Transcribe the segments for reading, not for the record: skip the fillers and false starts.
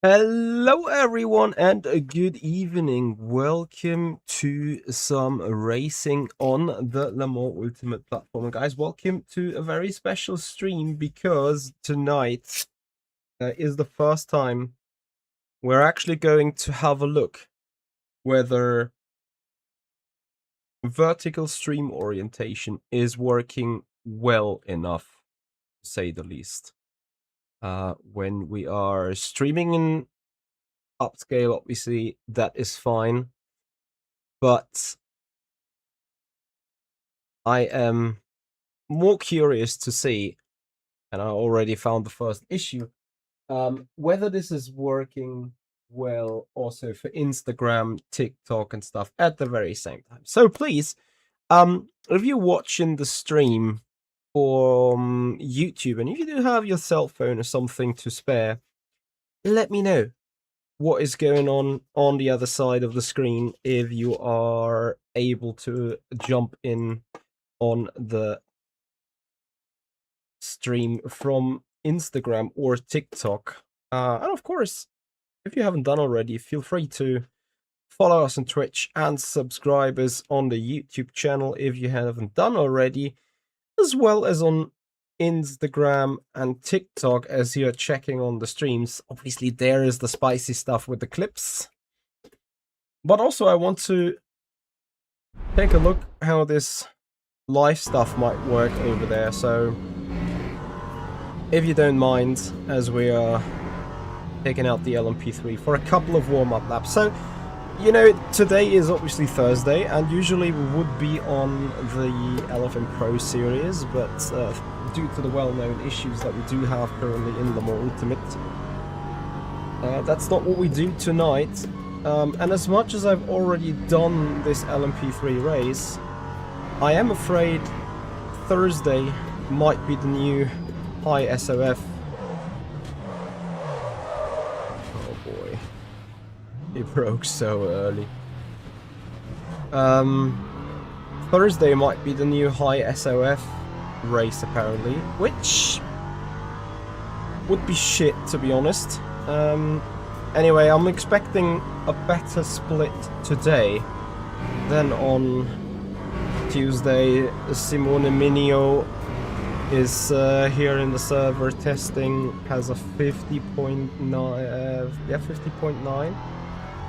Hello, everyone, and a good evening. Welcome to some racing on the LMU Ultimate platform. And guys, welcome to a very special stream because tonight is the first time we're actually going to have a look whether vertical stream orientation is working well enough, to say the least. When we are streaming in upscale, obviously that is fine, but I am more curious to see, and I already found the first issue, whether this is working well also for Instagram, TikTok, and stuff at the very same time. So please, if you're watching the stream from YouTube, and if you do have your cell phone or something to spare, let me know what is going on the other side of the screen if you are able to jump in on the stream from Instagram or TikTok. And of course, if you haven't done already, feel free to follow us on Twitch and subscribe us on the YouTube channel if you haven't done already, as well as on Instagram and TikTok as you're checking on the streams. Obviously, there is the spicy stuff with the clips. But also, I want to take a look how this live stuff might work over there. So, if you don't mind, as we are taking out the LMP3 for a couple of warm-up laps. So, you know, today is obviously Thursday, and usually we would be on the LFM Pro series, but due to the well-known issues that we do have currently in the more Ultimate, that's not what we do tonight. And as much as I've already done this LMP3 race, I am afraid Thursday might be the new high SOF. Oh boy. It broke so early. Thursday might be the new high SOF race apparently, which would be shit to be honest. Anyway, I'm expecting a better split today than on Tuesday. Simone Minio is here in the server testing, has a 50.9, yeah, 50.9.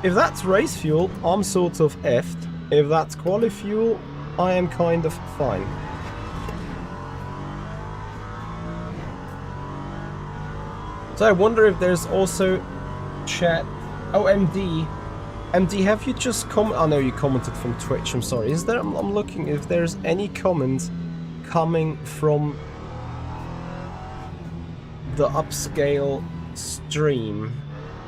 If that's race fuel, I'm sort of effed. If that's quali fuel, I am kind of fine. So I wonder if there's also chat. Oh, MD. MD, have you just I know you commented from Twitch, I'm sorry. Is there, I'm looking if there's any comments coming from the upscale stream.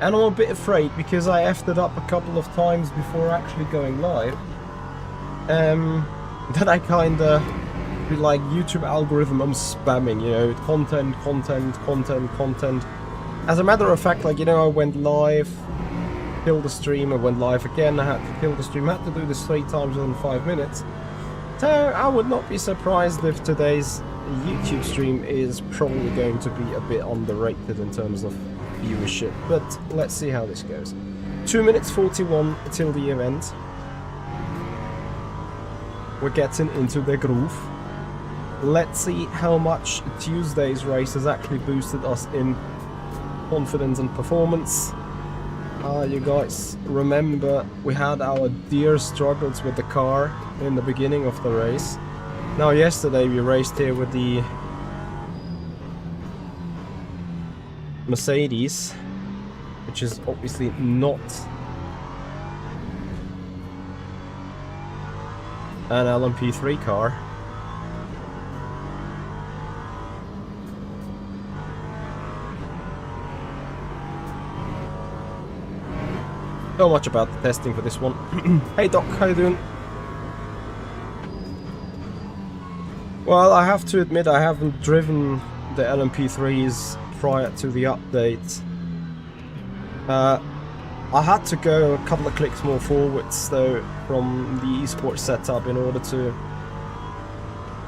And I'm a bit afraid because I effed it up a couple of times before actually going live. That I kinda be like YouTube algorithm, I'm spamming, you know, content. As a matter of fact, like, you know, I went live, killed the stream, I went live again, I had to kill the stream, I had to do this 3 times within 5 minutes. So I would not be surprised if today's YouTube stream is probably going to be a bit underrated in terms of viewership, but let's see how this goes. 2 minutes 41 till the event. We're getting into the groove. Let's see how much Tuesday's race has actually boosted us in confidence and performance. You guys remember we had our dear struggles with the car in the beginning of the race. Now yesterday we raced here with the Mercedes, which is obviously not an LMP3 car. So much about the testing for this one. Hey Doc, how you doing? Well, I have to admit I haven't driven the LMP3s prior to the update. I had to go a couple of clicks more forwards though from the esports setup in order to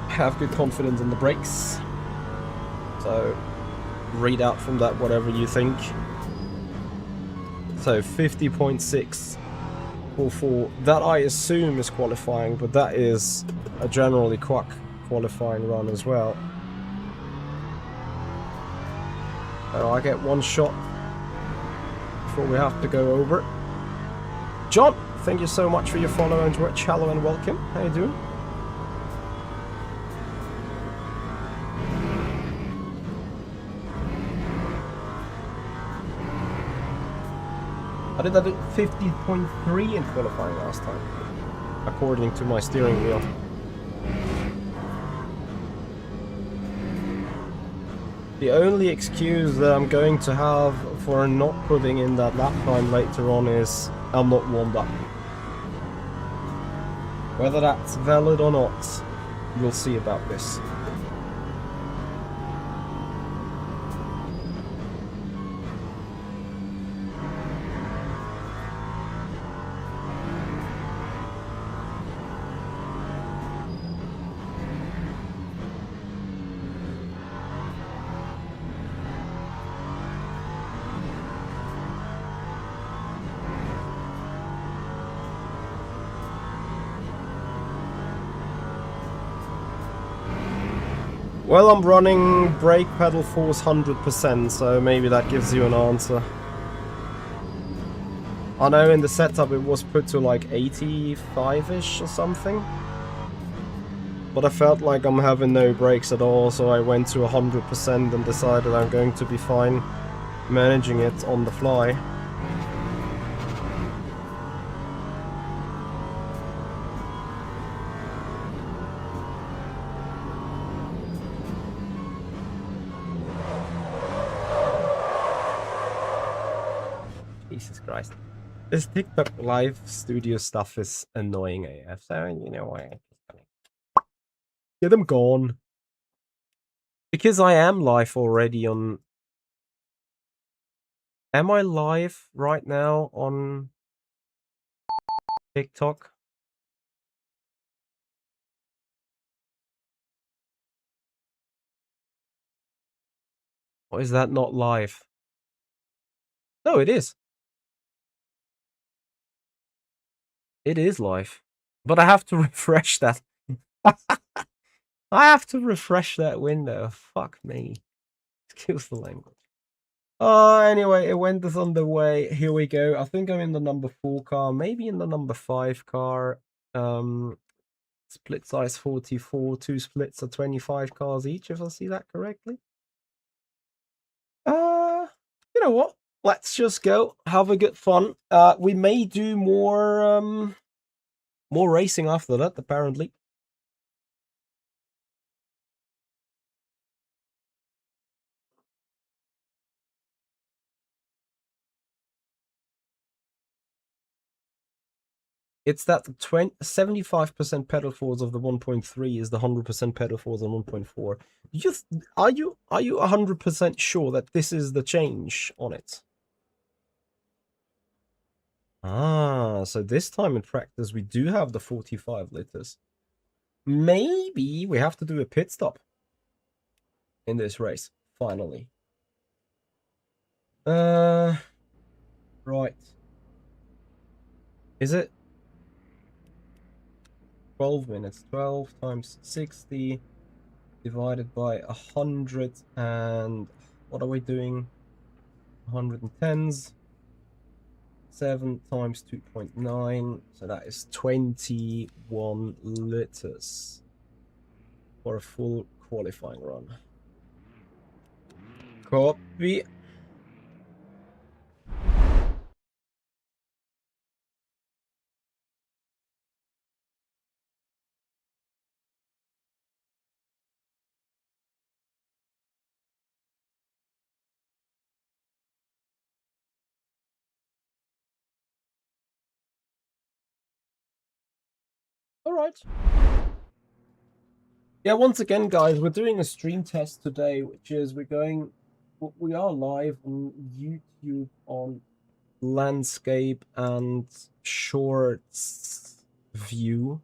have good confidence in the brakes. So read out from that whatever you think. So 50.644, that I assume is qualifying, but that is a generally qualifying run as well. So I get one shot before we have to go over. John, thank you so much for your follow and watch. Hello and welcome. How you doing? I did that at 50.3 in qualifying last time, according to my steering wheel. The only excuse that I'm going to have for not putting in that lap time later on is I'm not warmed up. Whether that's valid or not, we'll see about this. Well, I'm running brake pedal force 100%, so maybe that gives you an answer. I know in the setup it was put to like 85-ish or something. But I felt like I'm having no brakes at all, so I went to 100% and decided I'm going to be fine managing it on the fly. Jesus Christ. This TikTok live studio stuff is annoying AF, so you know why. Get them gone. Because I am live already on... Am I live right now on TikTok? Or is that not live? No, it is. It is live. But I have to refresh that. I have to refresh that window. Fuck me. Excuse the language. Anyway, it went this on the way. Here we go. I think I'm in the number 4 car, maybe in the number 5 car. Split size 44, 2 splits are 25 cars each, if I see that correctly. You know what? Let's just go. Have a good fun. We may do more racing after that, apparently. It's that the 75% pedal force of the 1.3 is the 100% pedal force on 1.4. Are you 100% sure that this is the change on it? Ah, so this time in practice we do have the 45 liters. Maybe we have to do a pit stop in this race, finally. Right. Is it 12 minutes? 12 times 60 divided by 100 and... What are we doing? 110s. 7 times 2.9, so that is 21 liters for a full qualifying run. Copy. All right. Yeah, once again, guys, we're doing a stream test today, which is we are live on YouTube on landscape and shorts view.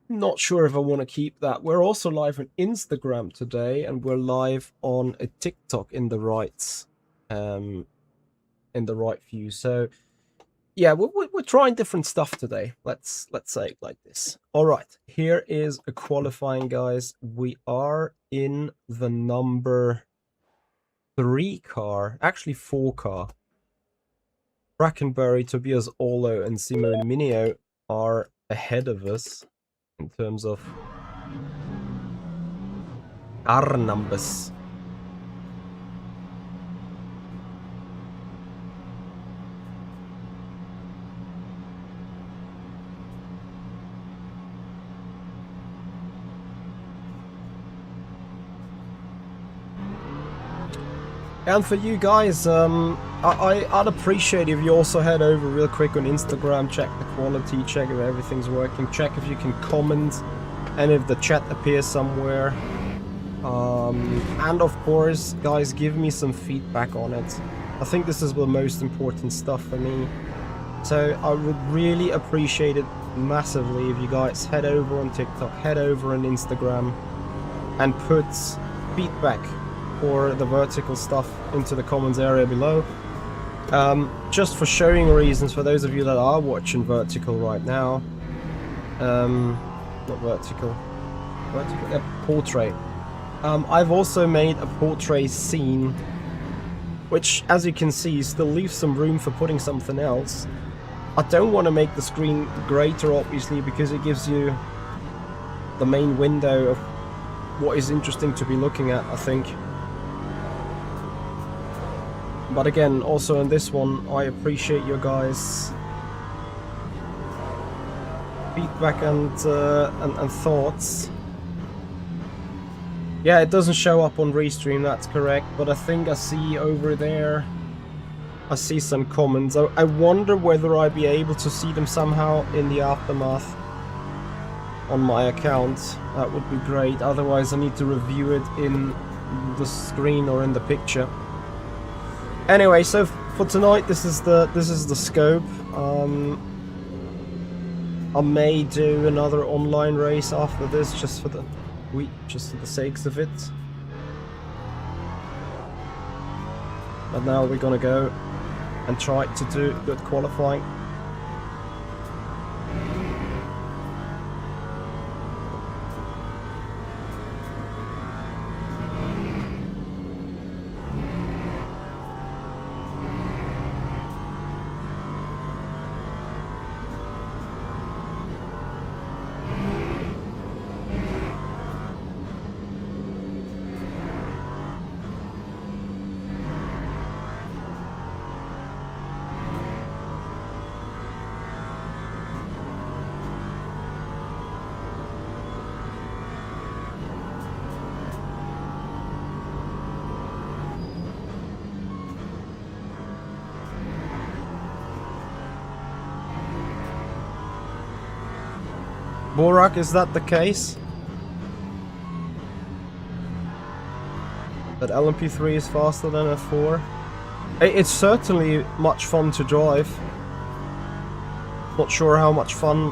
Not sure if I want to keep that. We're also live on Instagram today, and we're live on a TikTok in the right view. So yeah, we're trying different stuff today. Let's say it like this. All right, here is a qualifying, guys. We are in the number 3 car, actually 4 car. Brackenbury, Tobias Orlo, and Simone Mineo are ahead of us in terms of car numbers. And for you guys, I'd appreciate if you also head over real quick on Instagram, check the quality, check if everything's working, check if you can comment, and if the chat appears somewhere. And of course, guys, give me some feedback on it. I think this is the most important stuff for me. So I would really appreciate it massively if you guys head over on TikTok, head over on Instagram, and put feedback or the vertical stuff into the comments area below. Just for showing reasons, for those of you that are watching vertical right now, not vertical, portrait. I've also made a portrait scene, which, as you can see, still leaves some room for putting something else. I don't want to make the screen greater, obviously, because it gives you the main window of what is interesting to be looking at, I think. But again, also in this one, I appreciate your guys' feedback and thoughts. Yeah, it doesn't show up on Restream, that's correct, but I think I see over there, I see some comments. I wonder whether I'd be able to see them somehow in the aftermath on my account. That would be great, otherwise I need to review it in the screen or in the picture. Anyway, so for tonight, this is the scope. I may do another online race after this, just for the sakes of it. But now we're gonna go and try to do good qualifying. Borak, is that the case? That LMP3 is faster than F4? It's certainly much fun to drive. Not sure how much fun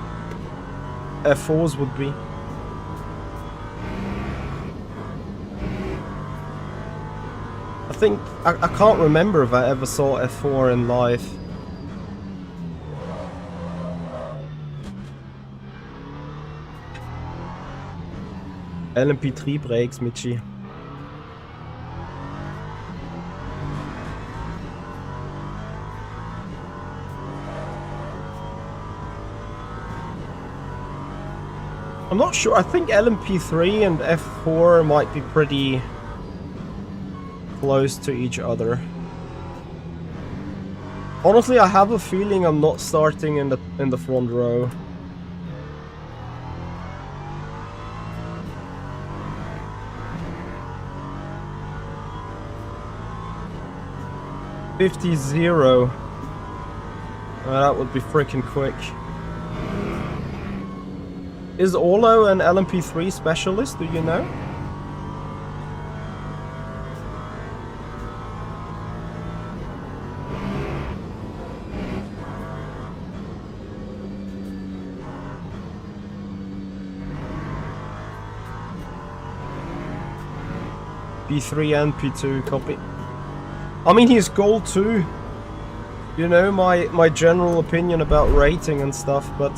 F4s would be. I think, I can't remember if I ever saw F4 in live. LMP3 brakes, Michi. I'm not sure. I think LMP3 and F4 might be pretty close to each other. Honestly, I have a feeling I'm not starting in the front row. .50. That would be freaking quick. Is Olo an LMP3 specialist, do you know? P3 and P2, copy. I mean, he's gold too. You know, my general opinion about rating and stuff, but...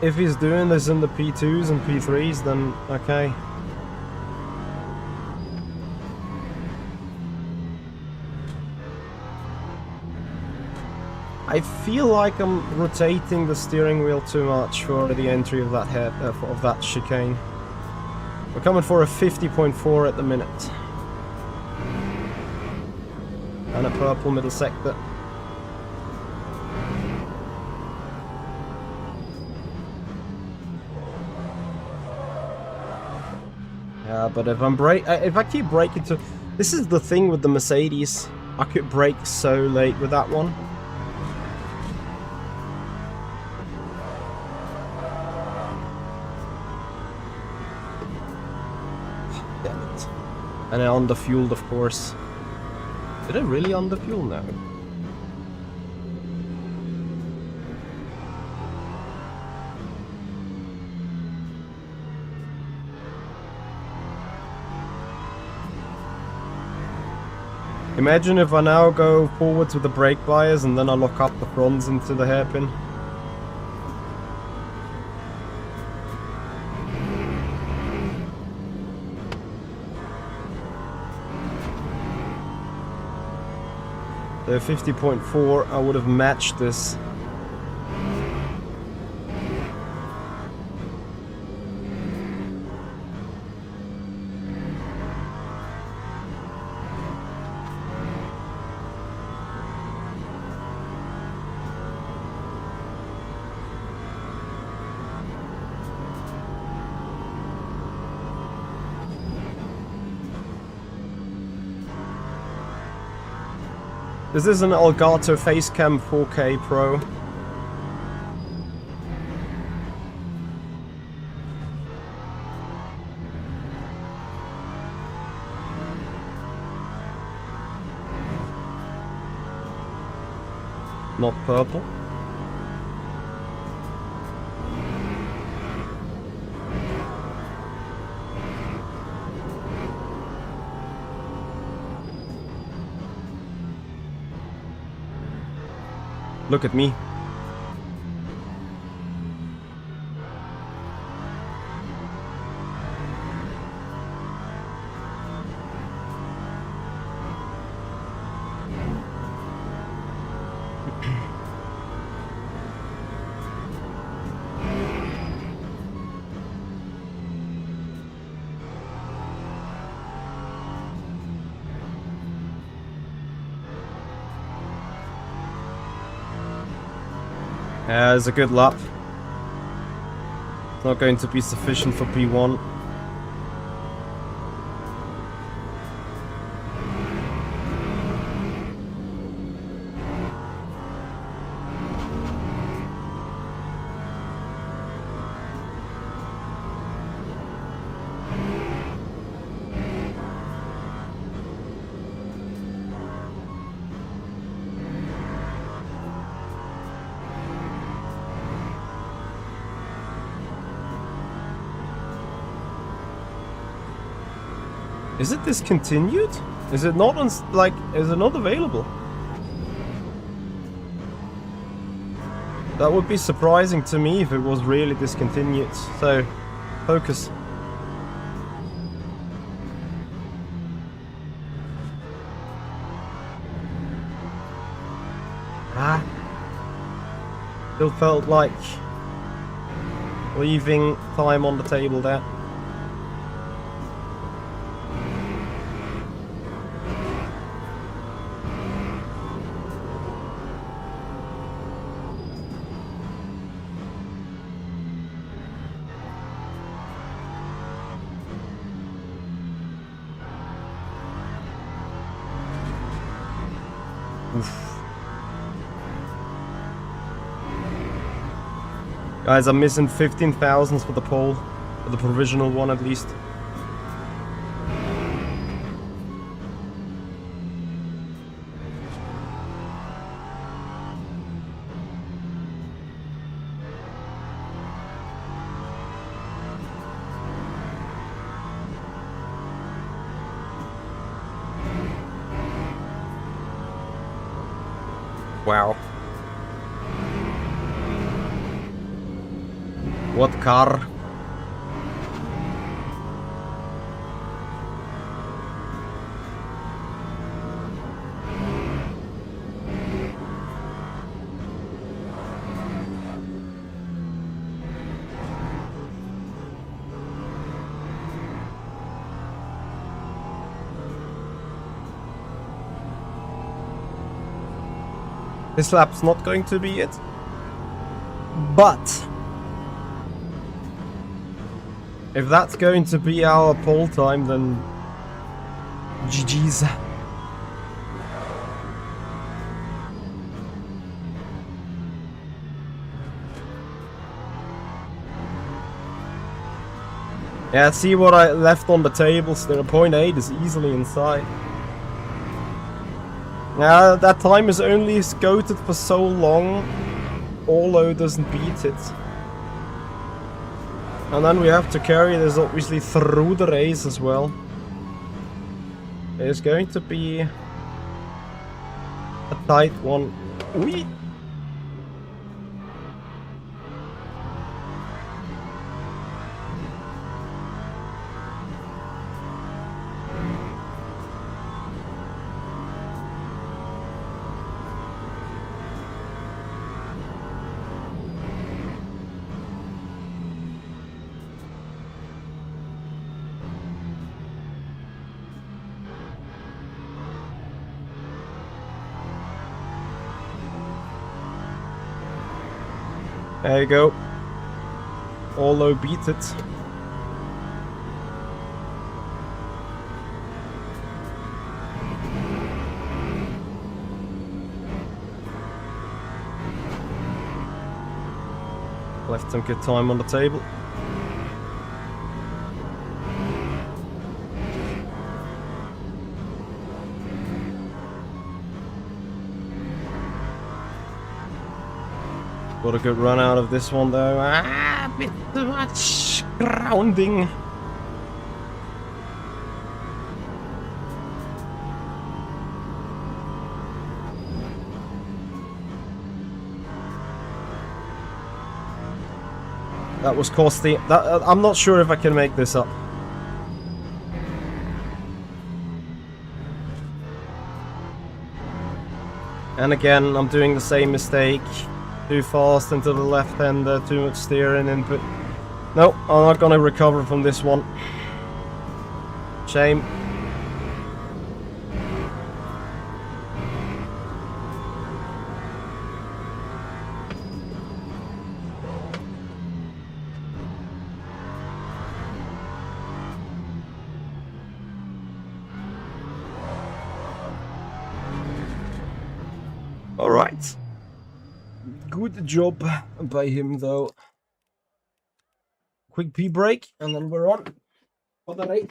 if he's doing this in the P2s and P3s, then okay. I feel like I'm rotating the steering wheel too much for the entry of that of that chicane. We're coming for a 50.4 at the minute. And a purple middle sector. Yeah, but if I keep braking to... This is the thing with the Mercedes. I could brake so late with that one. Damn it. And I underfueled, of course. Did I really underfuel now? Imagine if I now go forwards with the brake bias and then I lock up the fronts into the hairpin. So 50.4, I would have matched this. This is an Elgato Facecam 4K Pro. Not purple. Look at me. It's a good lap. Not going to be sufficient for P1. Is it discontinued? Is it not on, like, is it not available? That would be surprising to me if it was really discontinued. So, focus. Still felt like leaving time on the table there. Guys, I'm missing 15,000 for the pole, for the provisional one at least. Wow. What car? This lap's not going to be it. But if that's going to be our pole time, then GG's. Yeah, see what I left on the table still. 0.8 is easily inside. Now, that time is only scouted for so long, although doesn't beat it. And then we have to carry this obviously through the race as well. It's going to be a tight one. Whee! There you go. Olo beat it. Left some good time on the table. Got a good run out of this one though. A bit too much grounding. That was costly. I'm not sure if I can make this up. And again, I'm doing the same mistake. Too fast into the left-hander, too much steering input. No, I'm not gonna recover from this one. Shame. All right. Good job by him, though. Quick pee break, and then we're on for the race.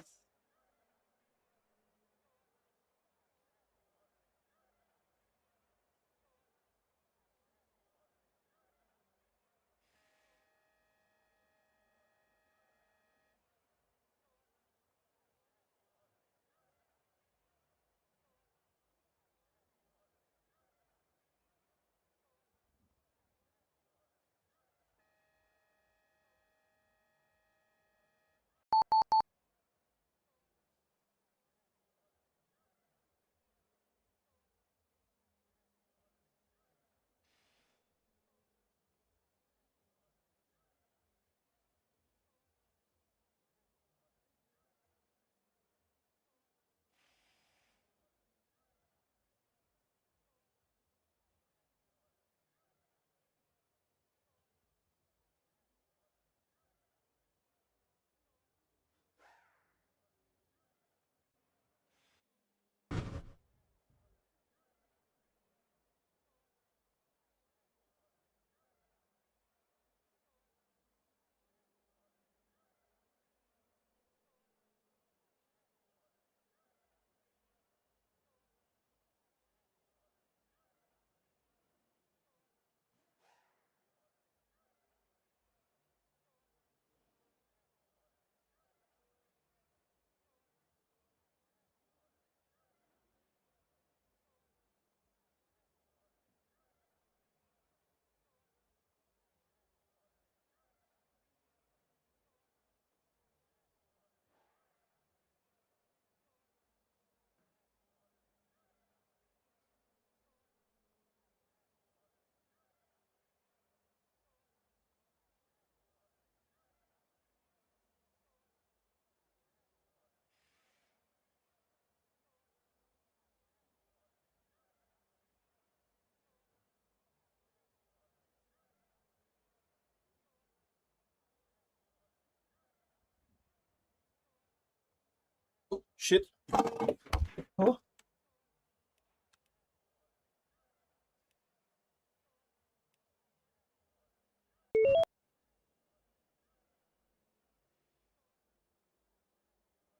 Oh, shit. Oh.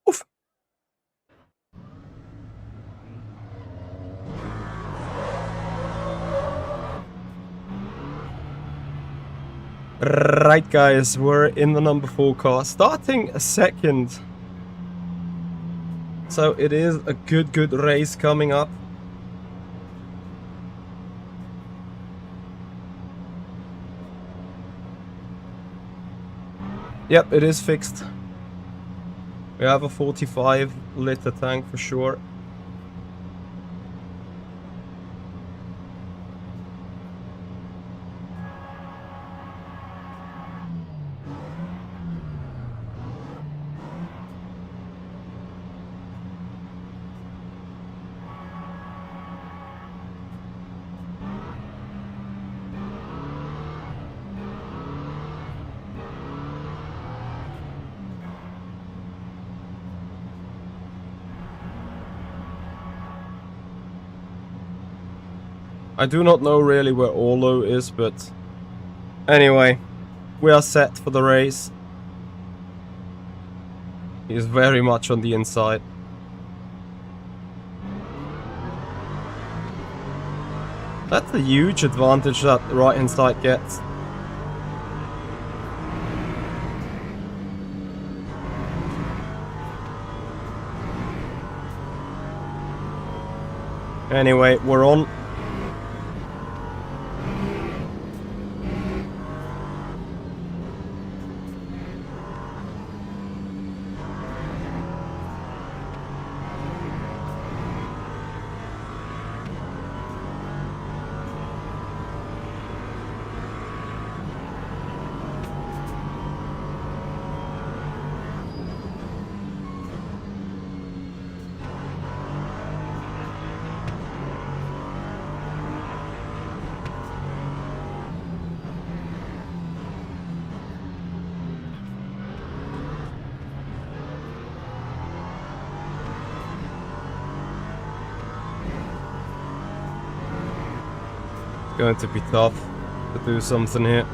Oof. Right, guys, we're in the number 4 car, starting second. So it is a good race coming up. Yep, it is fixed. We have a 45-liter tank for sure. I do not know really where Orlo is, but anyway, we are set for the race. He is very much on the inside. That's a huge advantage that the right-hand side gets. Anyway, we're on. Going to be tough to do something here.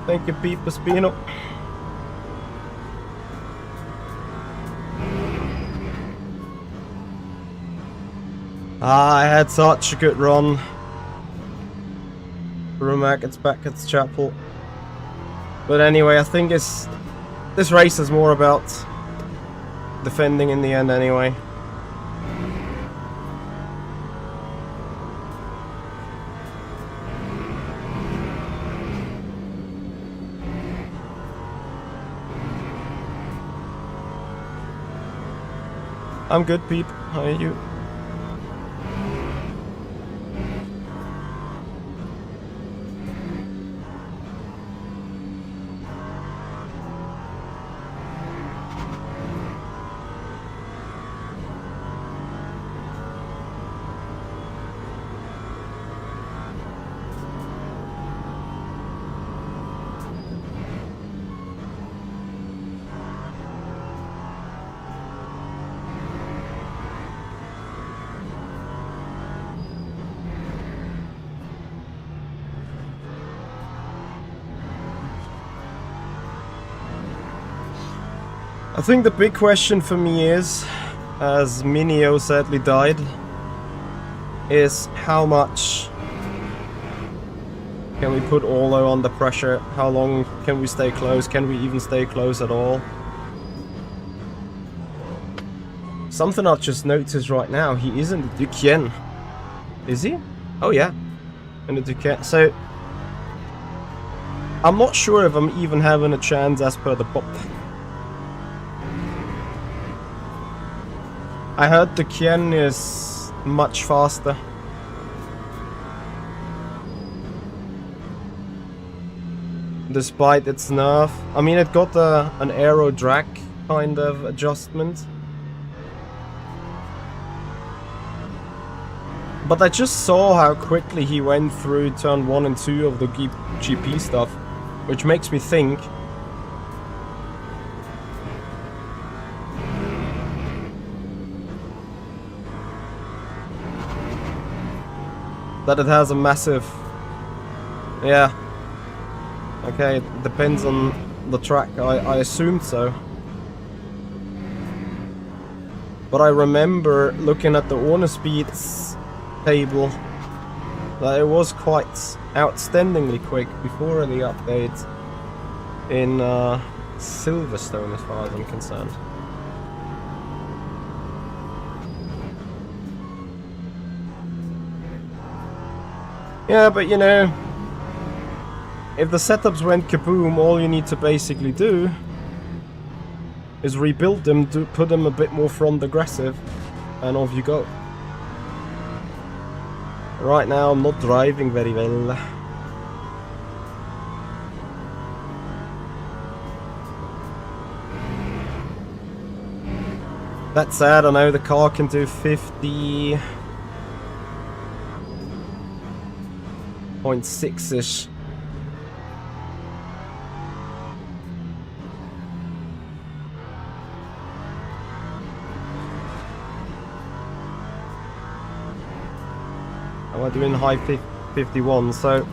Thank you, Pete Spino. I had such a good run through Baggett's Chapel. But anyway, I think this race is more about defending in the end anyway. I'm good, Peep. How are you? I think the big question for me is, as Minio sadly died, is how much can we put Orlo under pressure? How long can we stay close? Can we even stay close at all? Something I've just noticed right now, he is in the Duquesne. Is he? Oh yeah, in the Duquesne. So, I'm not sure if I'm even having a chance as per the pop. I heard Duquesne is much faster. Despite its nerf. I mean, it got an aero drag kind of adjustment. But I just saw how quickly he went through turn 1 and 2 of the GP stuff, which makes me think that it has a massive... Yeah. Okay, it depends on the track. I assumed so. But I remember looking at the owner speeds table that it was quite outstandingly quick before the update in Silverstone as far as I'm concerned. Yeah, but you know, if the setups went kaboom, all you need to basically do is rebuild them, to put them a bit more front aggressive, and off you go. Right now I'm not driving very well. That's sad. I know the car can do 50.6-ish. And we're doing high 51, so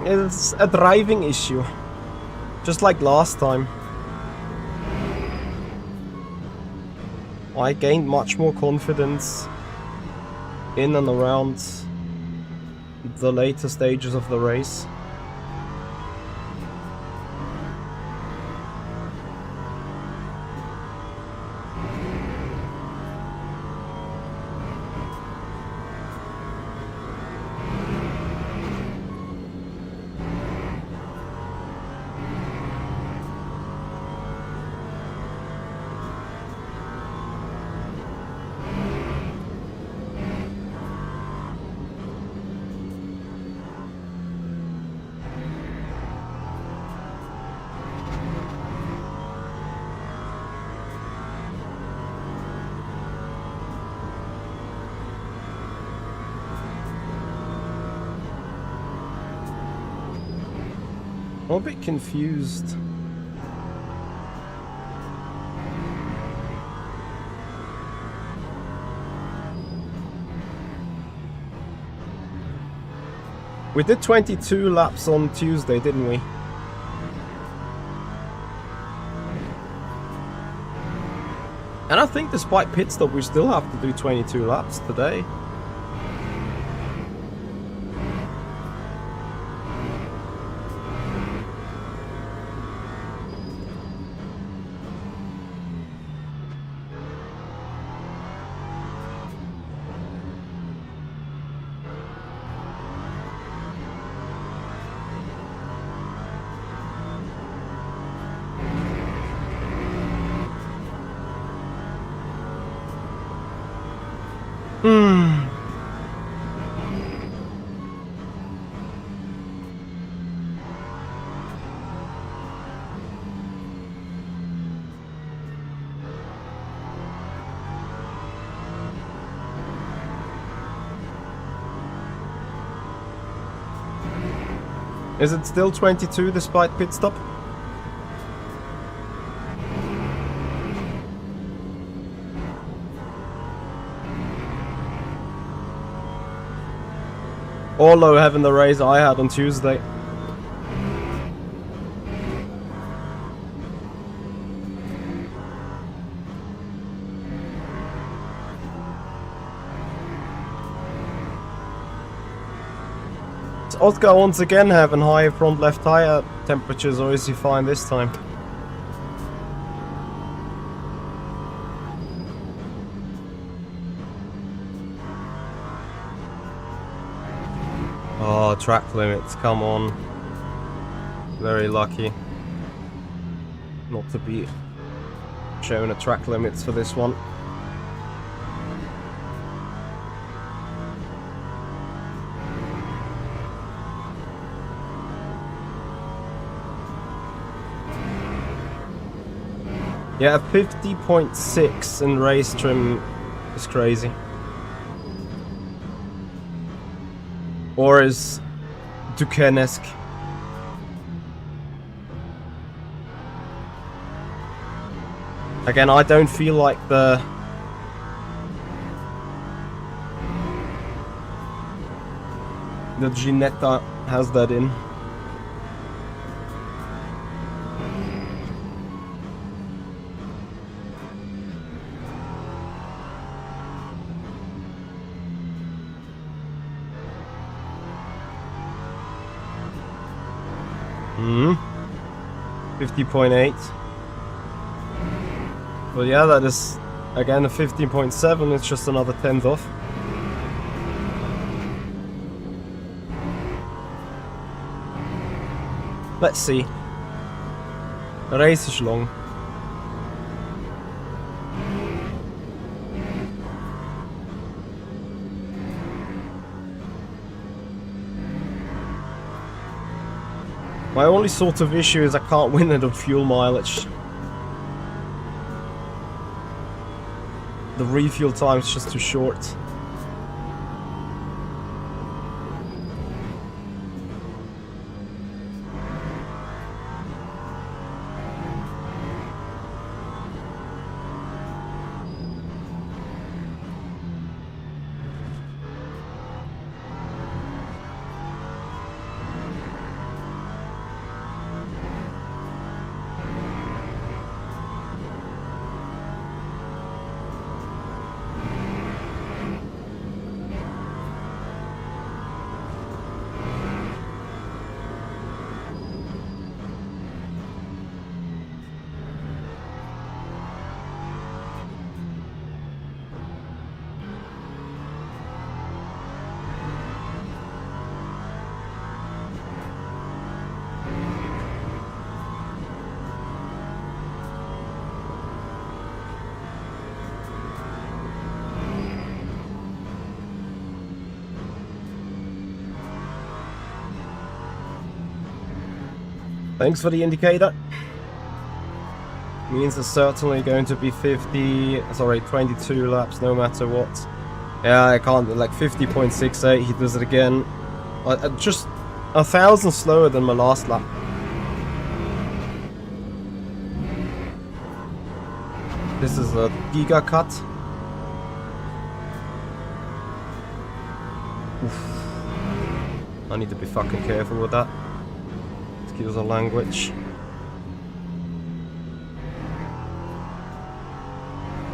it's a driving issue. Just like last time. I gained much more confidence in and around the later stages of the race. I'm a bit confused. We did 22 laps on Tuesday, didn't we? And I think despite pit stop, we still have to do 22 laps today. Is it still 22 despite pit stop? Although having the race I had on Tuesday. Is Oscar once again having high front left tire temperatures, or is he fine this time? Oh, track limits, come on. Very lucky not to be shown a track limits for this one. Yeah, 50.6 in race trim is crazy. Or is Duquesne-esque. Again, I don't feel like the Ginetta has that in. Hmm. 50.8. But yeah, that is again a 15.7. It's just another 10th off. Let's see. The race is long. My only sort of issue is I can't win it on fuel mileage. the refuel time is just too short. Thanks for the indicator. Means it's certainly going to be 22 laps no matter what. Yeah, I can't, like 50.68, he does it again. Just 1,000 slower than my last lap. This is a giga cut. Oof. I need to be fucking careful with that. Excuse the language.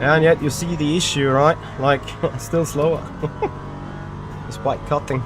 And yet you see the issue, right? Like, still slower. Despite cutting.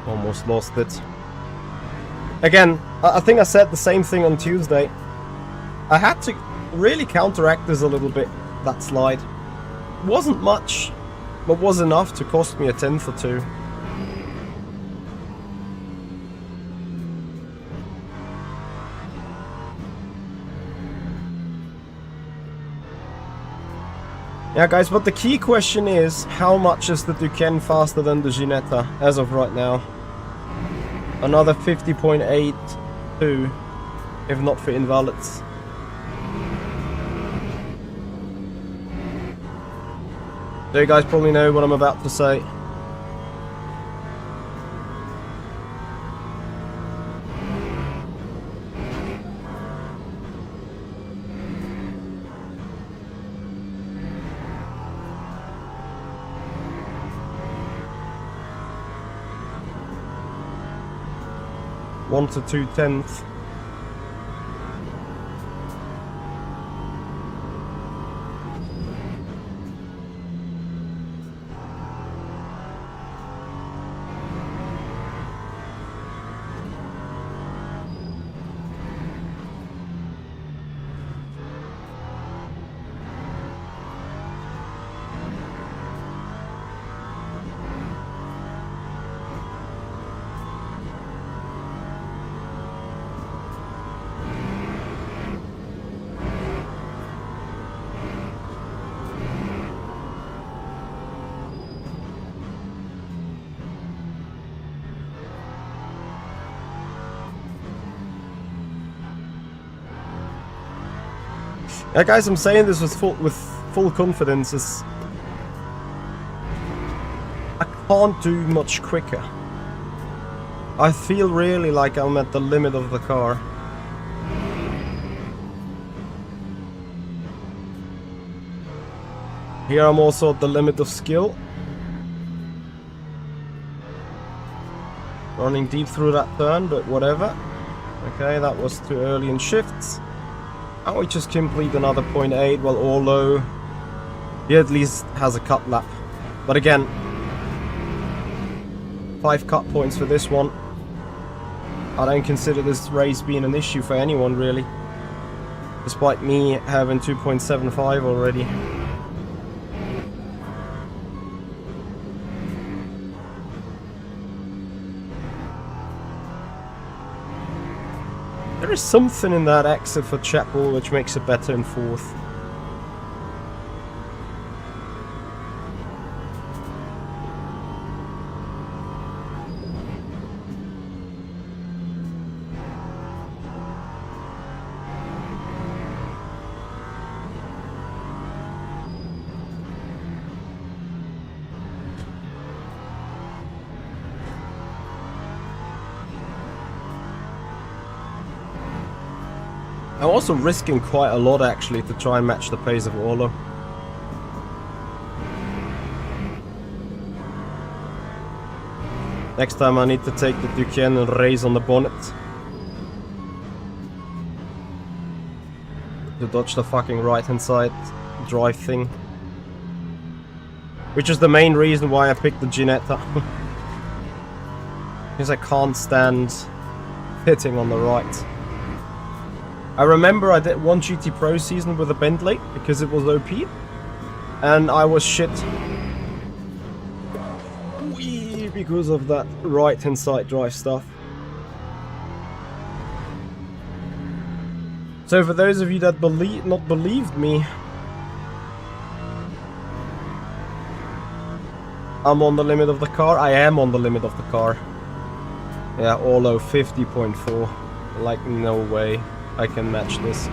Almost lost it. Again, I think I said the same thing on Tuesday. I had to really counteract this a little bit, that slide. Wasn't much, but was enough to cost me a 10th or 2. Yeah, guys, but the key question is, how much is the Duquesne faster than the Ginetta as of right now? Another 50.82, if not for invalids. So you guys probably know what I'm about to say. One to 2/10. Yeah, guys, I'm saying this with full confidence. I can't do much quicker. I feel really like I'm at the limit of the car. Here I'm also at the limit of skill. Running deep through that turn, but whatever. Okay, that was too early in shifts. And we just complete another 0.8, well, although he at least has a cut lap. But again, 5 cut points for this one. I don't consider this race being an issue for anyone, really. Despite me having 2.75 already. There is something in that exit for Chapel which makes it better in 4th. I'm also risking quite a lot actually to try and match the pace of Orlo. Next time I need to take the Duquesne and raise on the bonnet. To dodge the fucking right hand side drive thing. Which is the main reason why I picked the Ginetta. Because I can't stand hitting on the right. I remember I did one GT Pro season with a Bentley because it was OP. And I was shit. Whee, because of that right hand side drive stuff. So for those of you that not believed me, I'm on the limit of the car. I am on the limit of the car. Yeah, Orlo 50.4. Like, no way I can match this.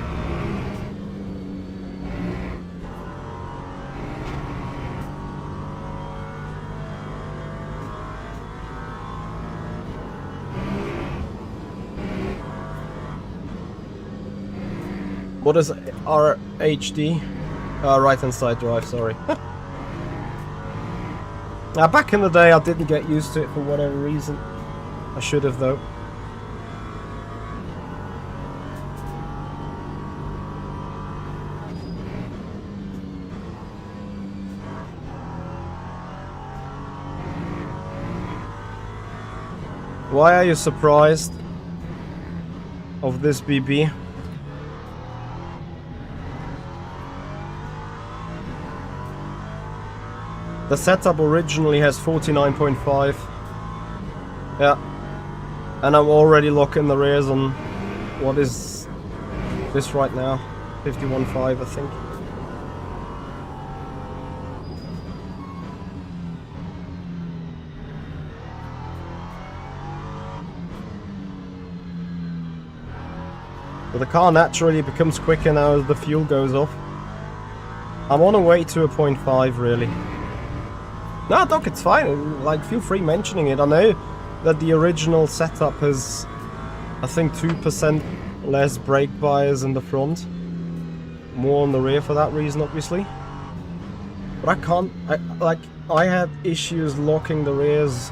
What is RHD? Right hand side drive, sorry. Back in the day I didn't get used to it for whatever reason. I should have though. Why are you surprised of this BB? The setup originally has 49.5. Yeah. And I'm already locking the rears on what is this right now? 51.5 I think. But the car naturally becomes quicker now as the fuel goes off. I'm on a way to a 0.5 really. No, Doc, it's fine. Like, feel free mentioning it. I know that the original setup has, I think, 2% less brake bias in the front. More on the rear for that reason, obviously. But I can't, I had issues locking the rears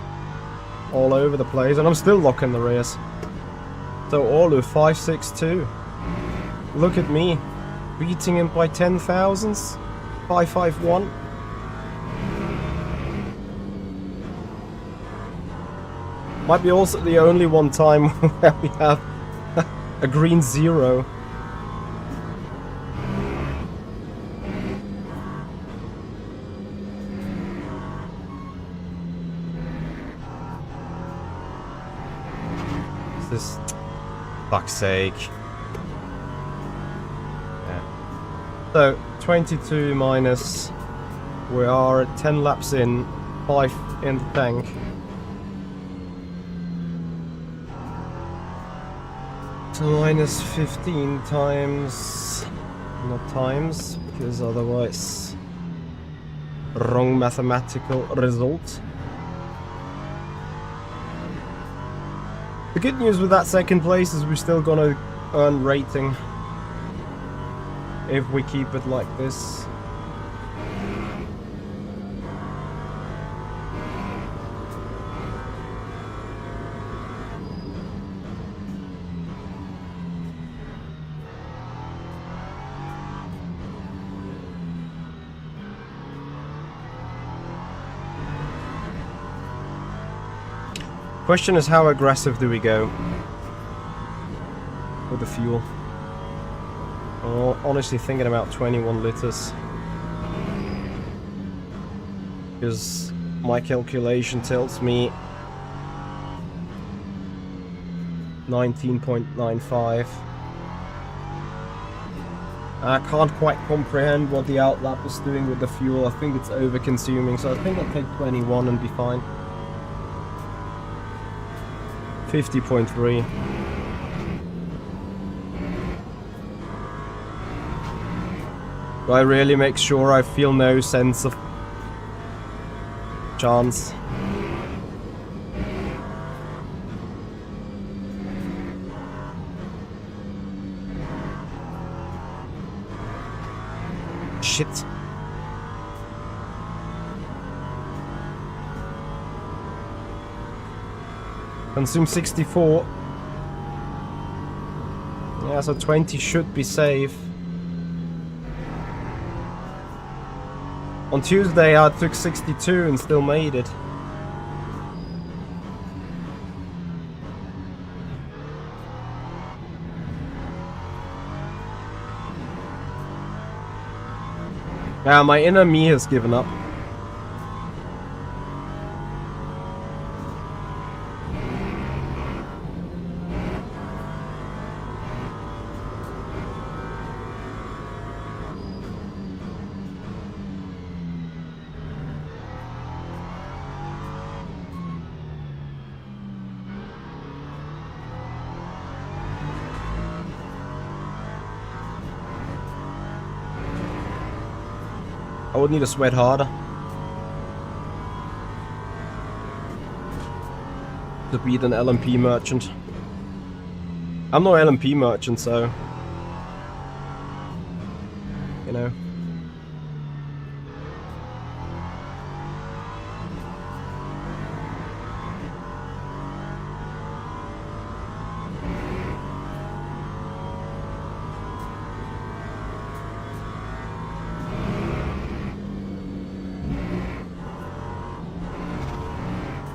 all over the place, and I'm still locking the rears. So Orlu 562. Look at me, beating him by 10,000s. 551. Might be also the only one time where we have a green 0. Is this... fuck's sake. Yeah. So, 22 minus... we are 10 laps in, 5 in the tank. So minus 15 times... not times, because otherwise... wrong mathematical result. The good news with that second place is we're still gonna earn rating if we keep it like this. Question is, how aggressive do we go with the fuel? I'm honestly thinking about 21 liters. Because my calculation tells me 19.95. I can't quite comprehend what the outlap is doing with the fuel. I think it's over consuming, so I think I'll take 21 and be fine. 50.3. Do I really make sure I feel no sense of chance? Shit. Consume 64. Yeah, so 20 should be safe. On Tuesday I took 62 and still made it. Yeah, my inner me has given up. I would need to sweat harder to beat an LMP merchant. I'm no LMP merchant, so you know.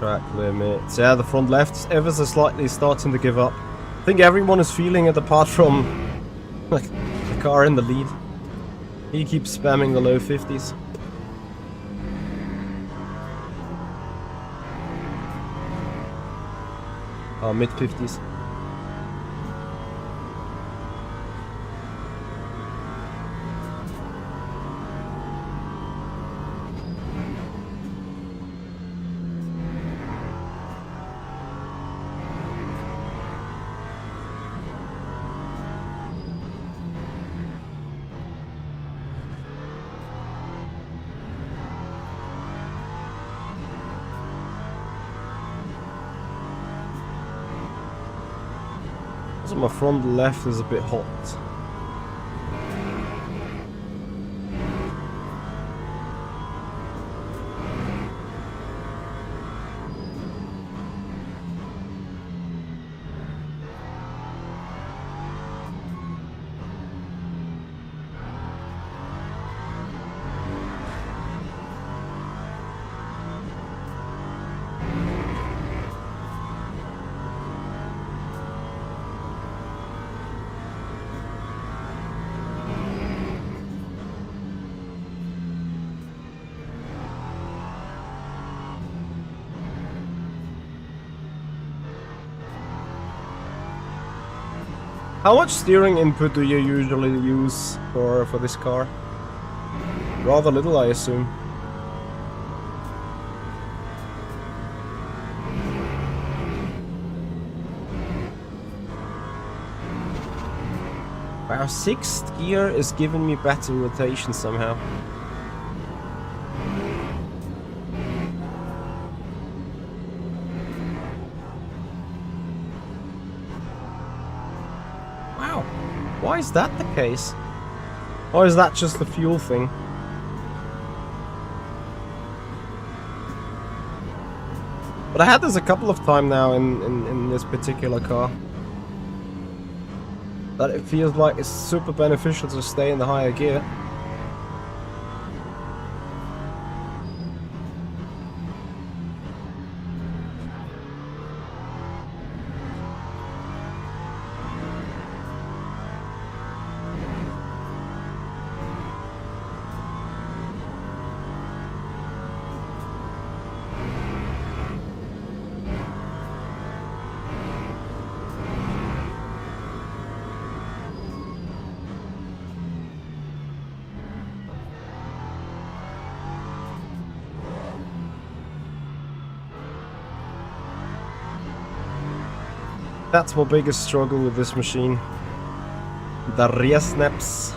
Track limits. Yeah, the front left is ever so slightly starting to give up. I think everyone is feeling it apart from like the car in the lead. He keeps spamming the low 50s. Mid 50s. Also, my front left is a bit hot. How much steering input do you usually use for this car? Rather little, I assume. Our 6th gear is giving me better rotation somehow. Why is that the case? Or is that just the fuel thing? But I had this a couple of times now in this particular car. That it feels like it's super beneficial to stay in the higher gear. That's my biggest struggle with this machine. The rear snaps.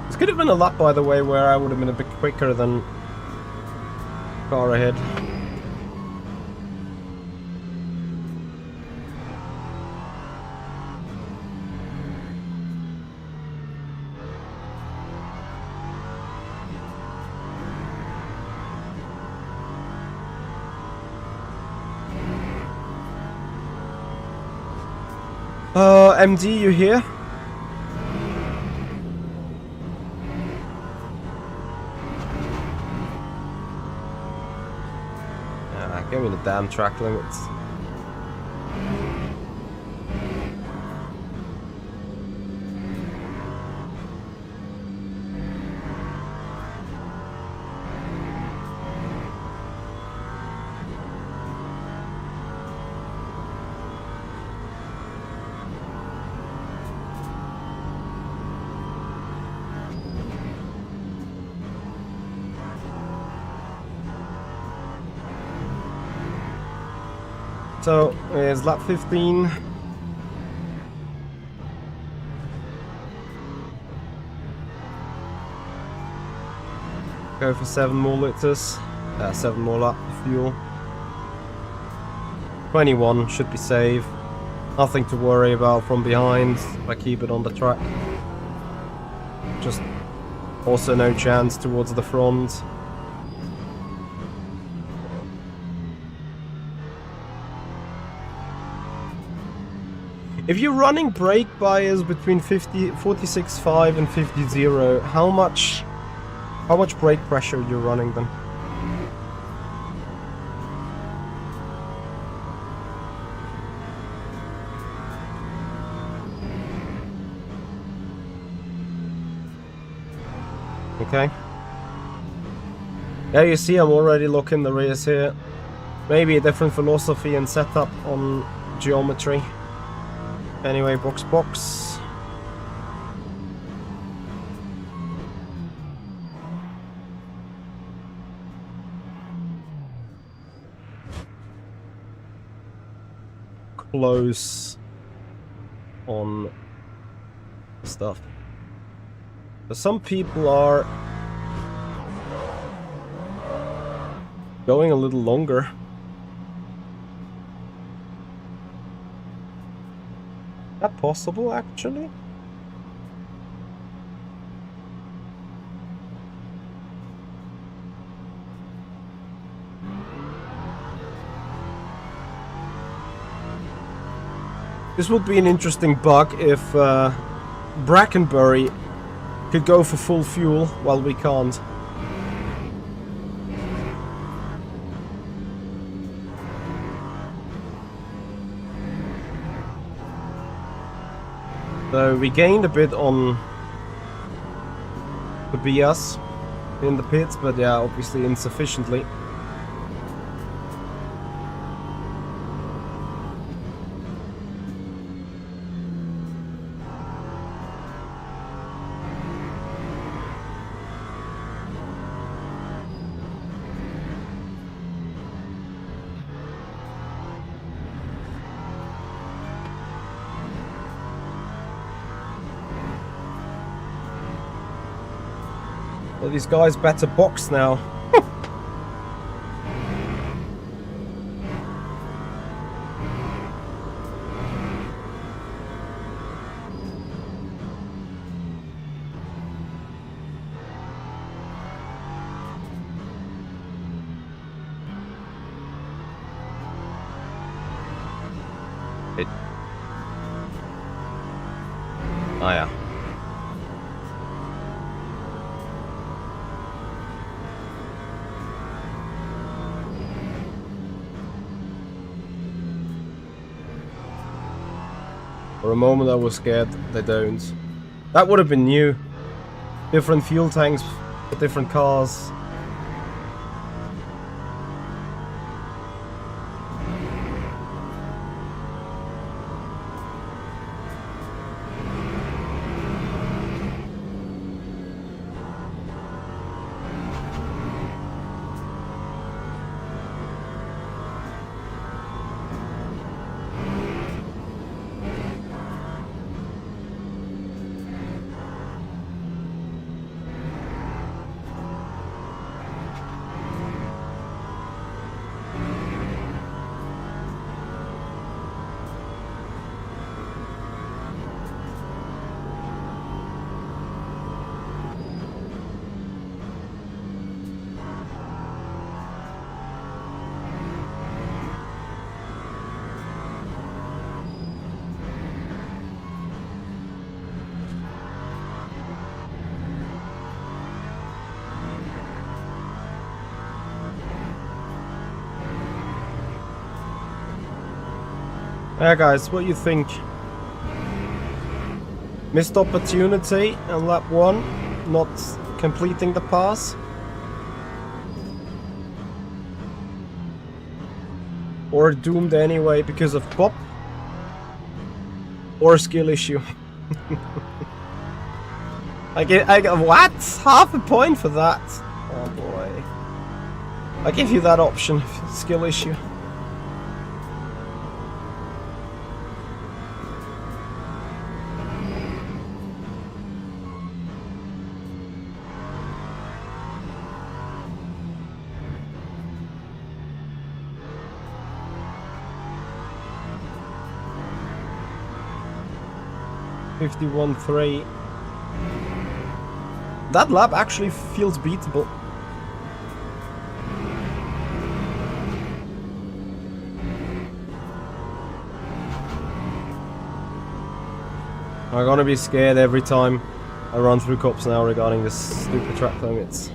This could have been a lap, by the way, where I would have been a bit quicker than car ahead. MD, you here? Give me the damn track limits. So, it's lap 15. Go for 7 more liters. 7 more laps of fuel. 21 should be safe. Nothing to worry about from behind if I keep it on the track. Just also no chance towards the front. If you're running brake bias between 46.5 and 50.0, how much brake pressure you're running then? Okay. Yeah, you see I'm already locking the rears here. Maybe a different philosophy and setup on geometry. Anyway, box. Close on stuff. But some people are going a little longer. Is that possible, actually? This would be an interesting bug if Brackenbury could go for full fuel while we can't. So we gained a bit on the BS in the pits, but yeah, obviously insufficiently. Well, these guys better box now. Oh yeah. For a moment I was scared they don't. That would have been new. Different fuel tanks for different cars. Yeah, guys, what do you think? Missed opportunity on lap 1, not completing the pass? Or doomed anyway because of pop? Or skill issue? I get what? Half a point for that? Oh boy. I give you that option, skill issue. $51.3. That lap actually feels beatable. I'm gonna be scared every time I run through cops now regarding this stupid track limits.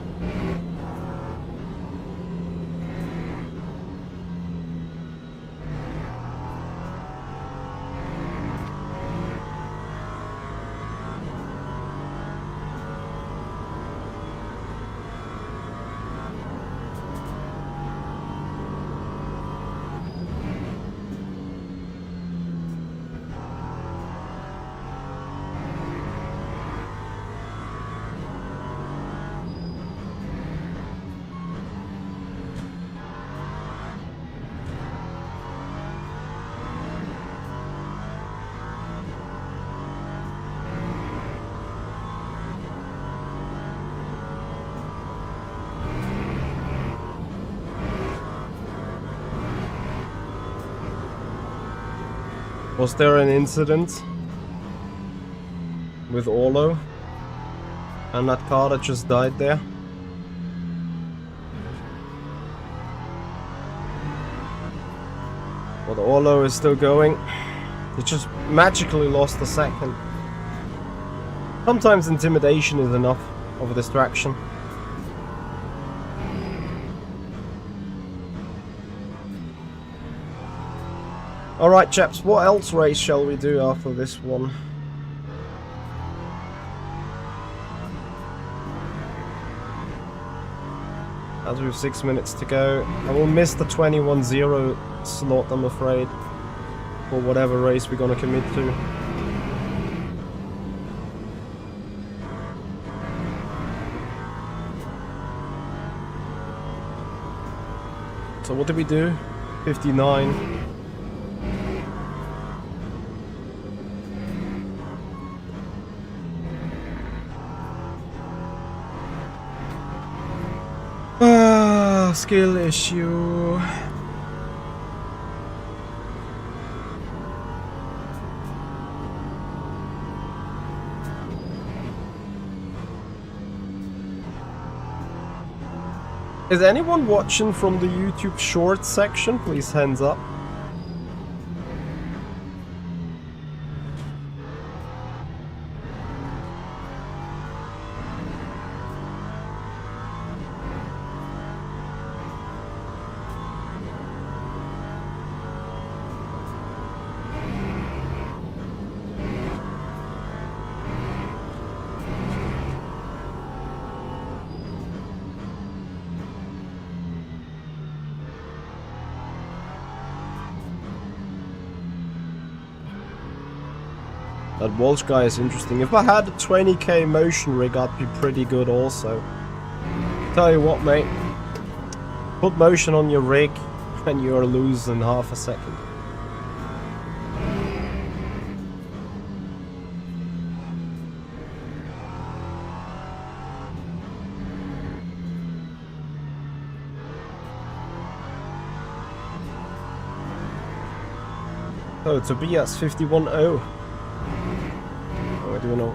Was there an incident with Orlo and that car that just died there? Well, the Orlo is still going. It just magically lost a second. Sometimes intimidation is enough of a distraction. Alright chaps, what else race shall we do after this one? As we have 6 minutes to go. I will miss the 21-0 slot, I'm afraid. For whatever race we're gonna commit to. So what did we do? 59. Skill issue. Is anyone watching from the YouTube Shorts section? Please hands up. That Walsh guy is interesting. If I had a 20k motion rig, I'd be pretty good also. Tell you what, mate. Put motion on your rig and you're losing half a second. Oh, Tobias 51-0. I do know.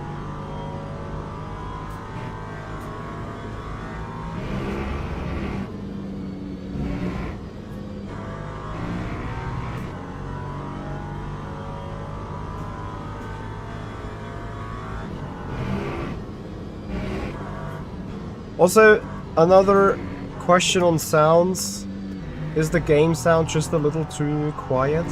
Also, another question on sounds. Is the game sound just a little too quiet?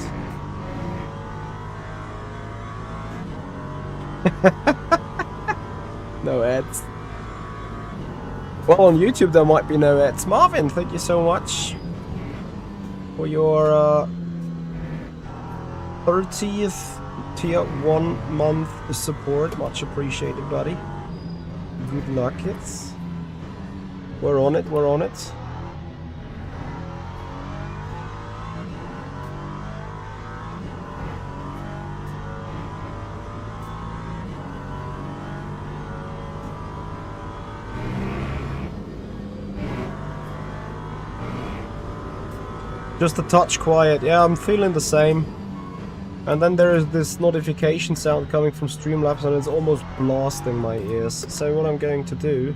No ads. Well, on YouTube there might be no ads. Marvin, thank you so much for your 30th tier 1 month support. Much appreciated, buddy. Good luck, kids. We're on it, we're on it. Just a touch quiet. Yeah, I'm feeling the same. And then there is this notification sound coming from Streamlabs and it's almost blasting my ears. So what I'm going to do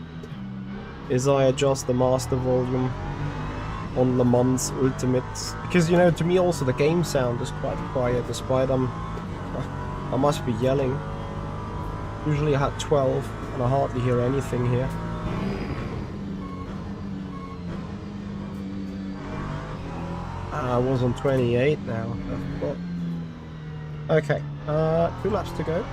is I adjust the master volume on Le Mans Ultimate. Because, you know, to me also the game sound is quite quiet despite I must be yelling. Usually I had 12 and I hardly hear anything here. I was on 28 now. Okay, 2 laps to go.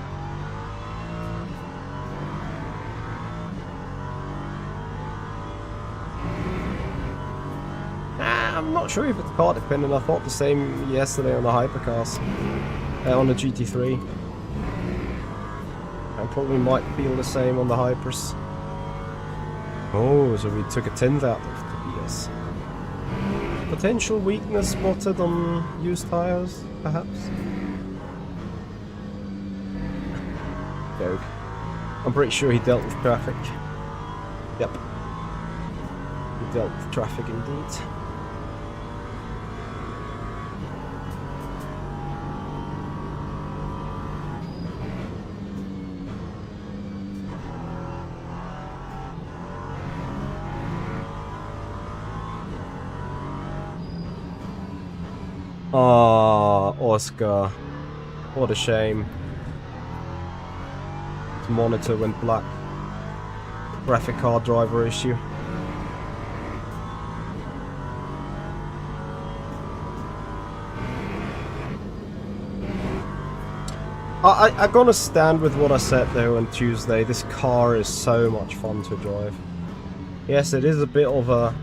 I'm not sure if it's car dependent. I thought the same yesterday on the hypercars, on the GT3. I probably might feel the same on the hypers. Oh, so we took a 10th out of the BS. Potential weakness spotted on used tires, perhaps? Joke. I'm pretty sure he dealt with traffic. Yep. He dealt with traffic indeed. Ah, Oscar. What a shame. His monitor went black. Graphic card driver issue. I'm gonna stand with what I said though on Tuesday. This car is so much fun to drive. Yes, it is a bit of a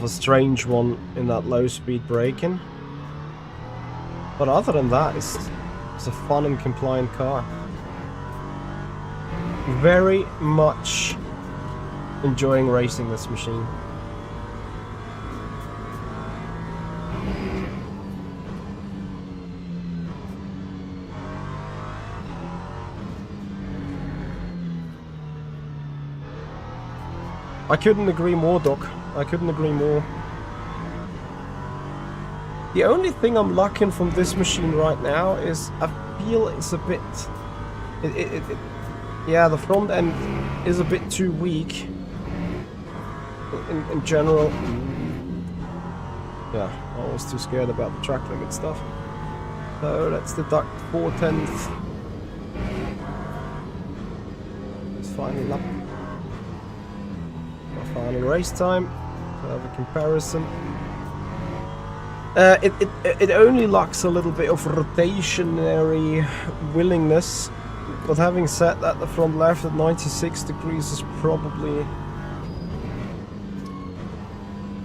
strange one in that low speed braking, but other than that it's a fun and compliant car. Very much enjoying racing this machine. I couldn't agree more, Doc. I couldn't agree more. The only thing I'm lacking from this machine right now is I feel it's a bit... yeah, the front end is a bit too weak in general. Yeah, I was too scared about the track limit stuff. So let's deduct 4/10. It's finally lap. Final race time. Have a comparison. It only lacks a little bit of rotationary willingness, but having said that, the front left at 96 degrees is probably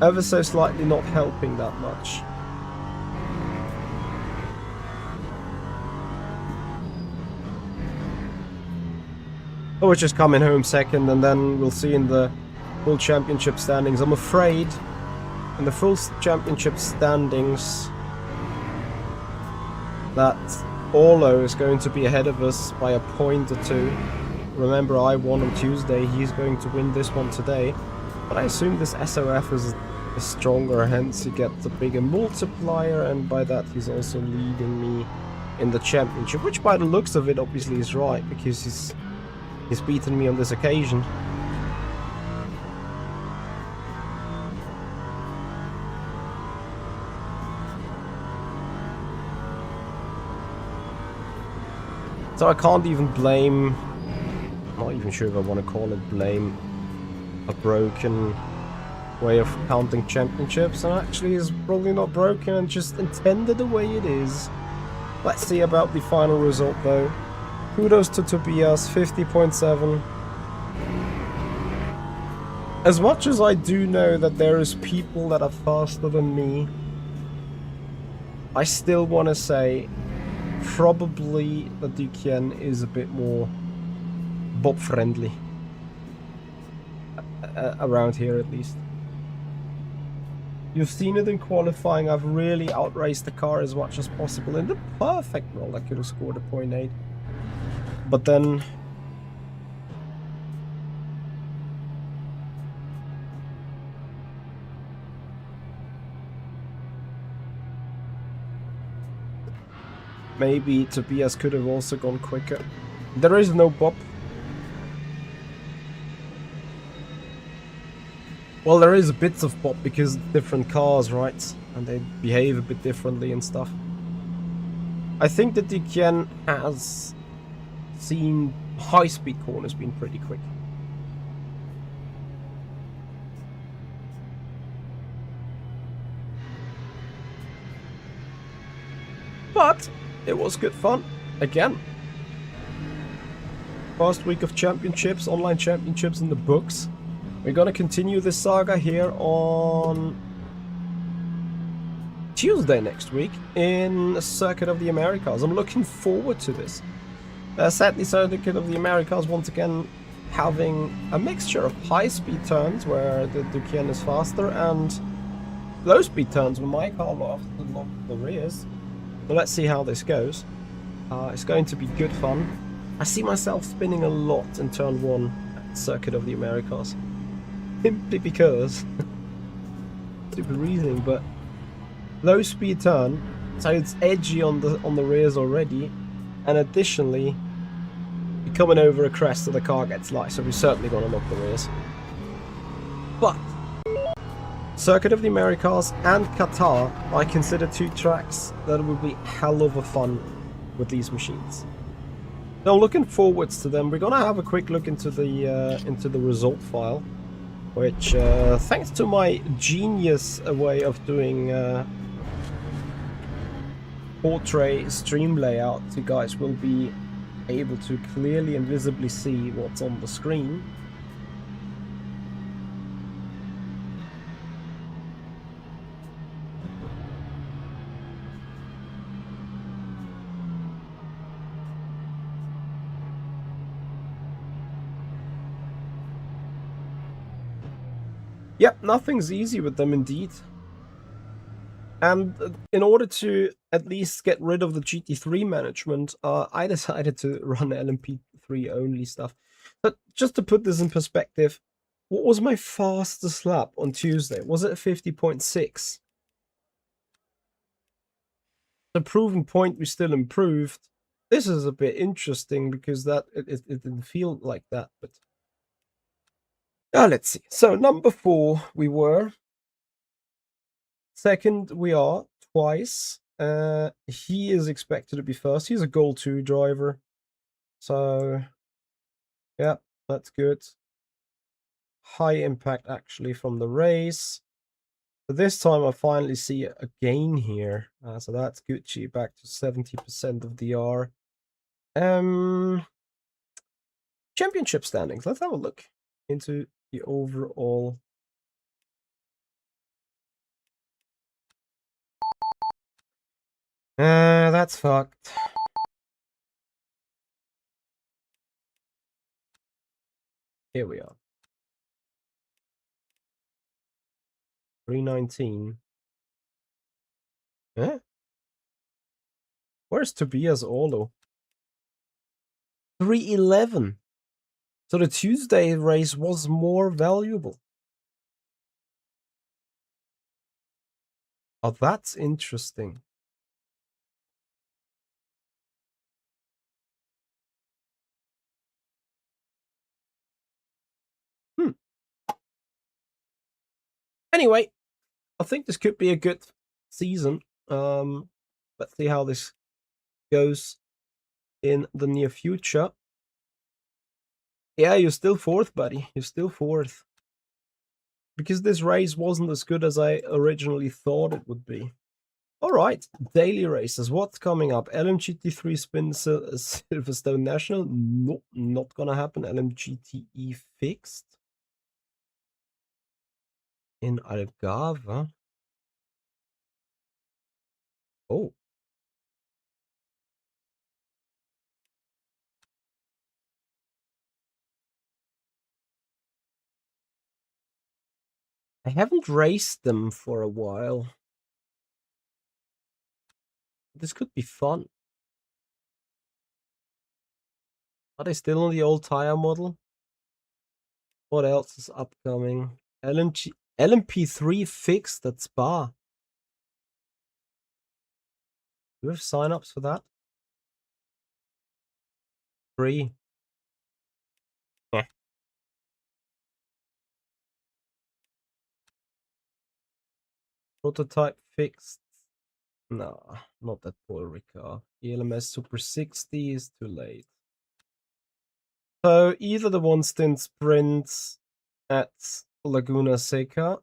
ever so slightly not helping that much. Oh, we're just coming home second, and then we'll see in the full championship standings. I'm afraid in the full championship standings that Orlo is going to be ahead of us by a point or two. Remember, I won on Tuesday. He's going to win this one today, but I assume this SOF is stronger, hence he gets a bigger multiplier, and by that he's also leading me in the championship, which by the looks of it obviously is right, because he's beaten me on this occasion. So I can't even blame, I'm not even sure if I want to call it blame, a broken way of counting championships, and actually is probably not broken and just intended the way it is. Let's see about the final result though. Kudos to Tobias, 50.7. As much as I do know that there is people that are faster than me, I still want to say probably the Duquesne is a bit more Bob friendly. Around here at least. You've seen it in qualifying. I've really outraced the car as much as possible. In the perfect roll, I could have scored a 0.8. But then... maybe Tobias could have also gone quicker. There is no Bob. Well, there is bits of Bob because different cars, right? And they behave a bit differently and stuff. I think that Duquesne has seen high-speed corners being pretty quick. But it was good fun. Again. First week of championships, online championships in the books. We're gonna continue this saga here on Tuesday next week in Circuit of the Americas. I'm looking forward to this. Sadly, Circuit of the Americas once again having a mixture of high-speed turns where the Duquesne is faster and low-speed turns where my car lost the rears. So let's see how this goes. It's going to be good fun. I see myself spinning a lot in turn 1 at Circuit of the Americas. Simply because stupid reasoning, but low speed turn, so it's edgy on the rears already, and additionally you're coming over a crest so the car gets light, so we're certainly gonna knock the rears. But Circuit of the Americas and Qatar, I consider 2 tracks that will be hell of a fun with these machines. So I'm looking forwards to them. We're gonna have a quick look into the result file, which thanks to my genius way of doing portrait stream layout, you guys will be able to clearly and visibly see what's on the screen. Yep, nothing's easy with them indeed. And in order to at least get rid of the GT3 management, I decided to run LMP3 only stuff. But just to put this in perspective, what was my fastest lap on Tuesday? Was it a 50.6? The proven point we still improved. This is a bit interesting because that it didn't feel like that, but let's see. So number 4 we were. Second we are twice. He is expected to be first. He's a Goal 2 driver. So yeah, that's good. High impact actually from the race. But this time I finally see a gain here. So that's Gucci back to 70% of DR. Championship standings. Let's have a look into the overall. That's fucked. Here we are. 319. Eh? Where's Tobias Olo? 311. So the Tuesday race was more valuable. Oh, that's interesting. Anyway, I think this could be a good season. Let's see how this goes in the near future. Yeah, you're still 4th, buddy. You're still 4th. Because this race wasn't as good as I originally thought it would be. All right, daily races. What's coming up? LMGT3 Spin Silverstone National. Nope, not gonna happen. LMGTE fixed in Algarve. Oh. I haven't raced them for a while. This could be fun. Are they still on the old tire model? What else is upcoming? LMP3 fixed at Spa. Do we have sign-ups for that? 3. Yeah. Prototype fixed. No, not that Paul Ricard. ELMS Super 60 is too late. So either the one stint sprint at Laguna Seca.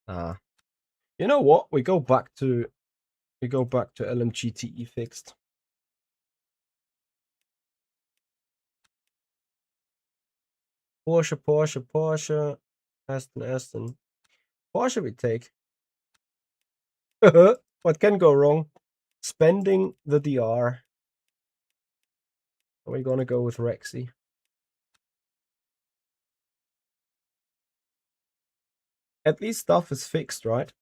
You know what? We go back to LMGTE fixed. Porsche. Aston. Porsche we take. What can go wrong? Spending the DR. Are we gonna go with Rexy? At least stuff is fixed, right?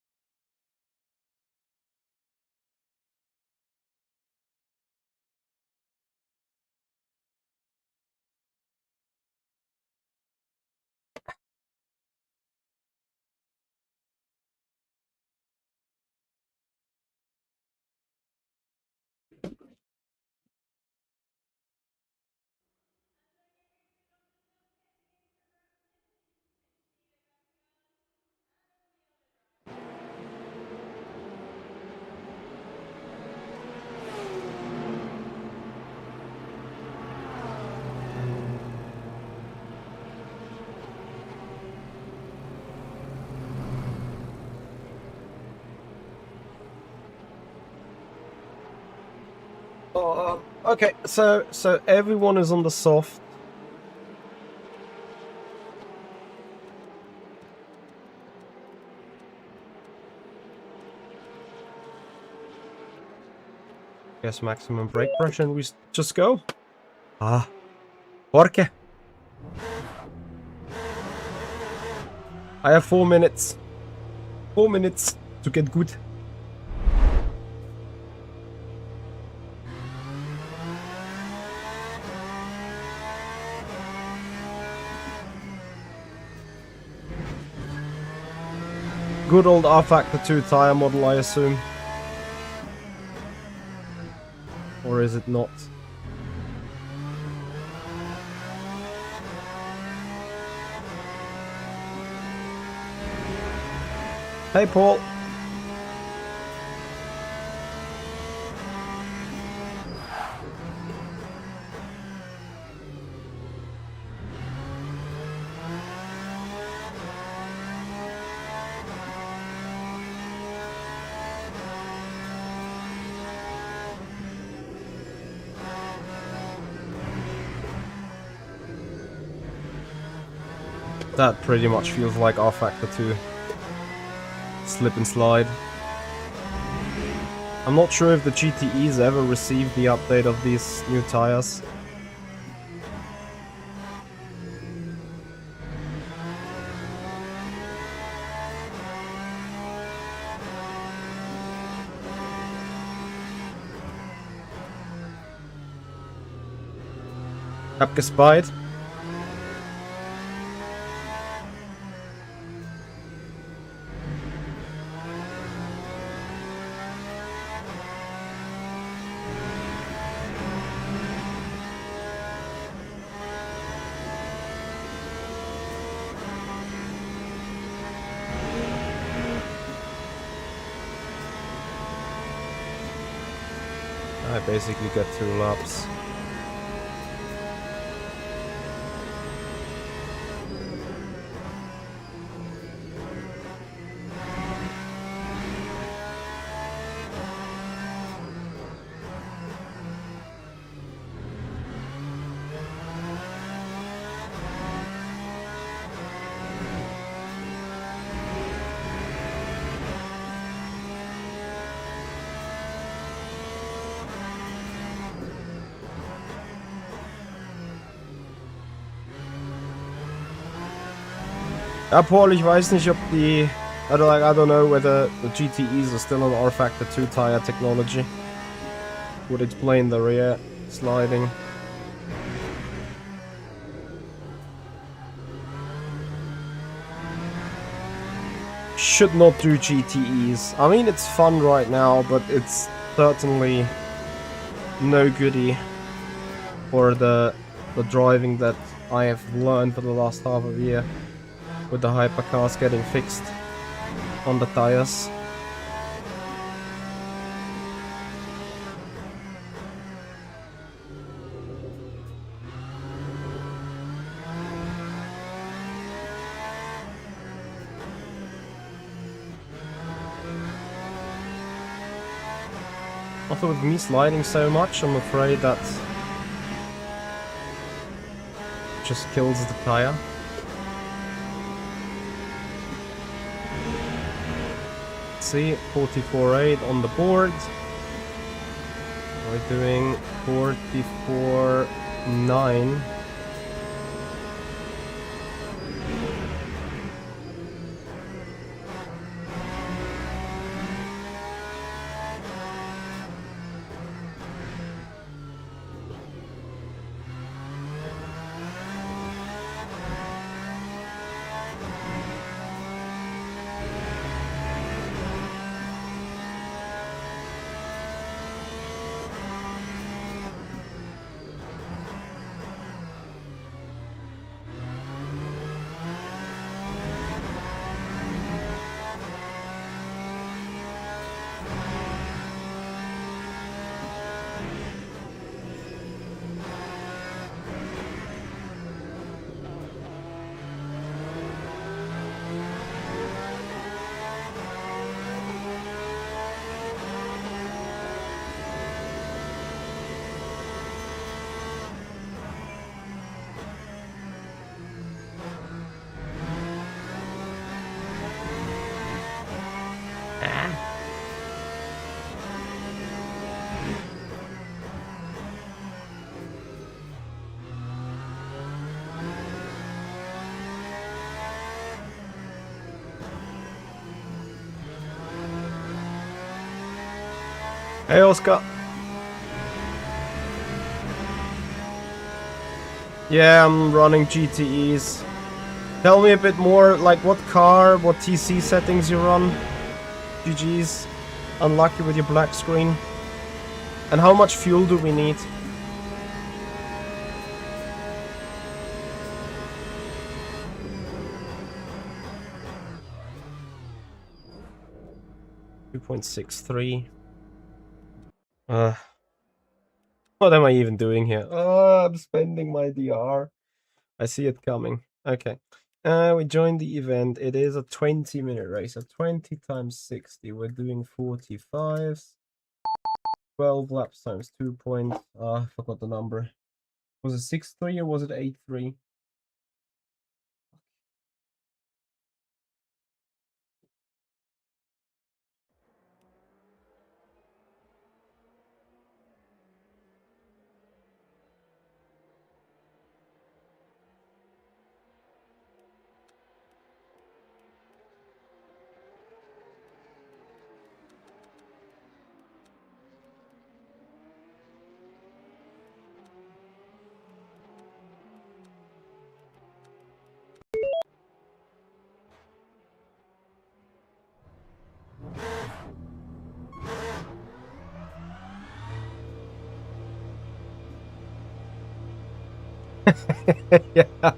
Okay, so everyone is on the soft. Guess maximum brake pressure, and we just go. Porque? I have 4 minutes. 4 minutes to get good. Good old R Factor 2 tire model, I assume. Or is it not? Hey, Paul. That pretty much feels like R Factor 2. Slip and slide. I'm not sure if the GTEs ever received the update of these new tires. Abgespeit. I basically get 2 laps. Ja, Paul, ich weiß nicht, ob die... I don't know whether the GTEs are still on R-Factor 2 tire technology. Would explain the rear sliding. Should not do GTEs. I mean, it's fun right now, but it's certainly no goodie for the driving that I have learned for the last half of a year with the hypercars getting fixed on the tires. Also, with me sliding so much, I'm afraid that just kills the tire. See, 44.8 on the board. We're doing 44.9. Hey, Oscar. Yeah, I'm running GTEs. Tell me a bit more, like what car, what TC settings you run. GG's. Unlucky with your black screen. And how much fuel do we need? .63. What am I even doing here? I'm spending my DR. I see it coming. Okay. We joined the event. It is a 20-minute race. So 20 times 60. We're doing 45s. 12 laps times 2 points. I forgot the number. Was it 6-3 or was it 8-3? Yeah.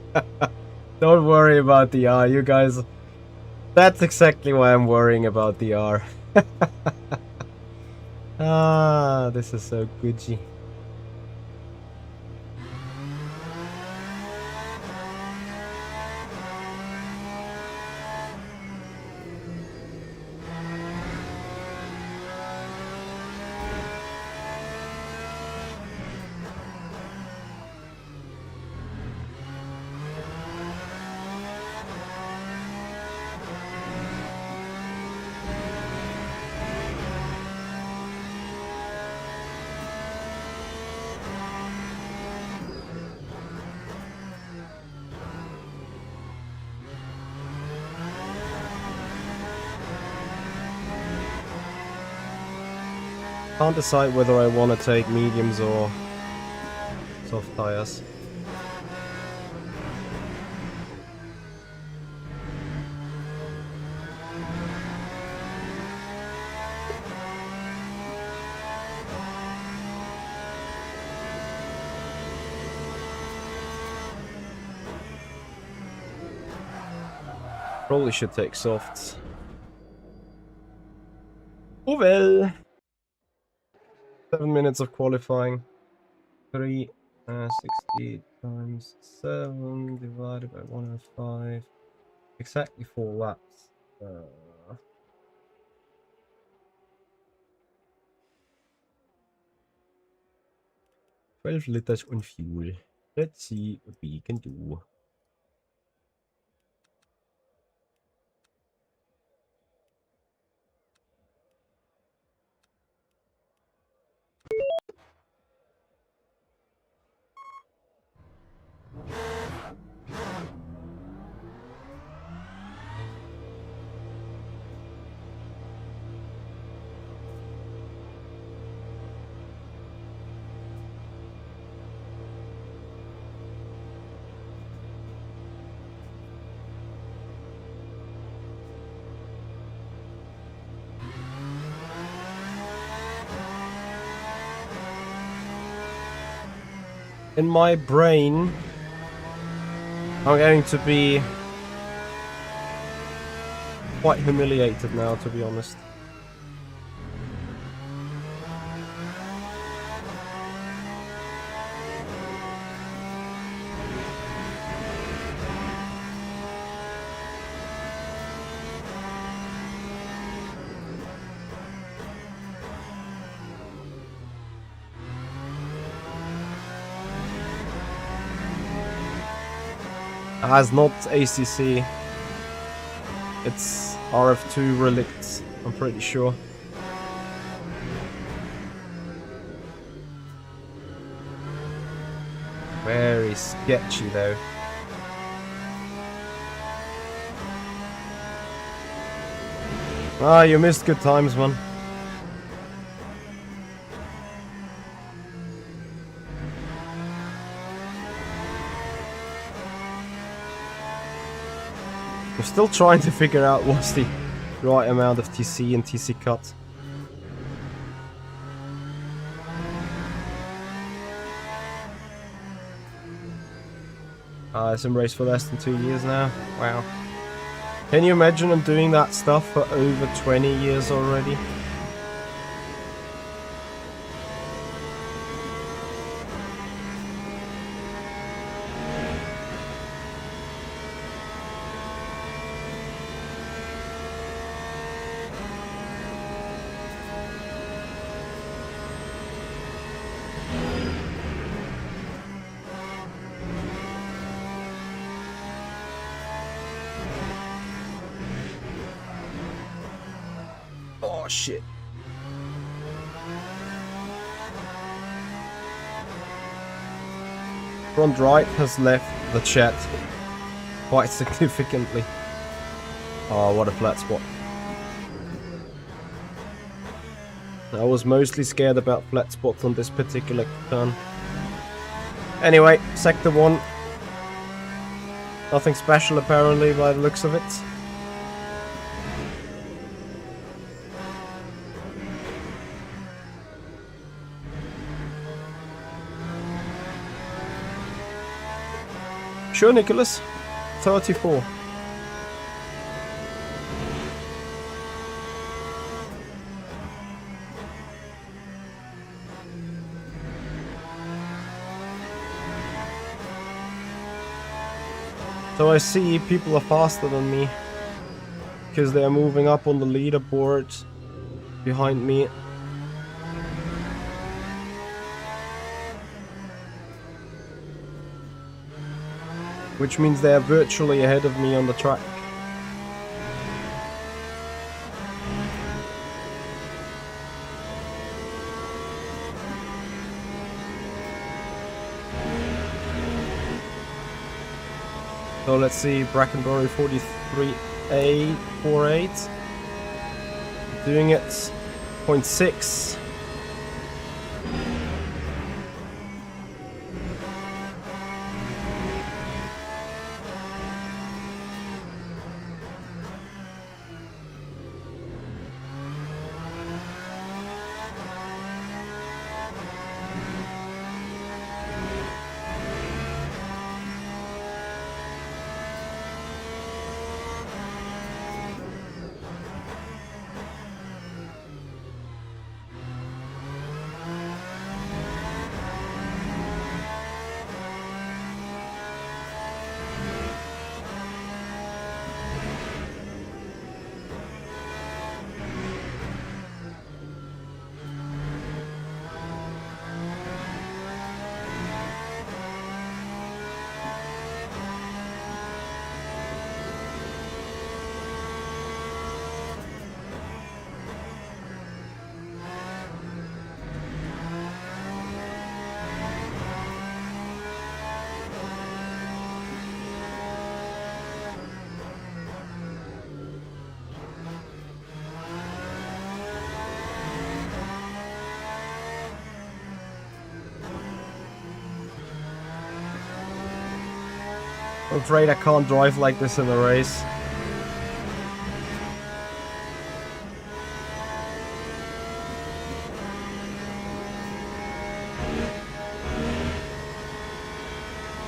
Don't worry about the R, you guys. That's exactly why I'm worrying about the R. Ah, this is so Gucci. Can't decide whether I want to take mediums or soft tires. Probably should take softs. Oh well. 7 minutes of qualifying. 360 times 7 divided by 105. Exactly 4 laps. 12 liters on fuel. Let's see what we can do. In my brain, I'm going to be quite humiliated now, to be honest. As not ACC, it's RF2 relicts, I'm pretty sure. Very sketchy though. Ah, you missed good times, man. I'm still trying to figure out what's the right amount of TC and TC cut. Sim race for less than 2 years now. Wow. Can you imagine I'm doing that stuff for over 20 years already? Oh shit. Front right has left the chat quite significantly. Oh, what a flat spot. I was mostly scared about flat spots on this particular turn. Anyway, sector 1. Nothing special apparently by the looks of it. Sure, Nicholas. 34. So I see people are faster than me because they are moving up on the leaderboard behind me. Which means they are virtually ahead of me on the track. So let's see, Brackenbury 43A48. Doing it. 0.6. I'm afraid I can't drive like this in a race.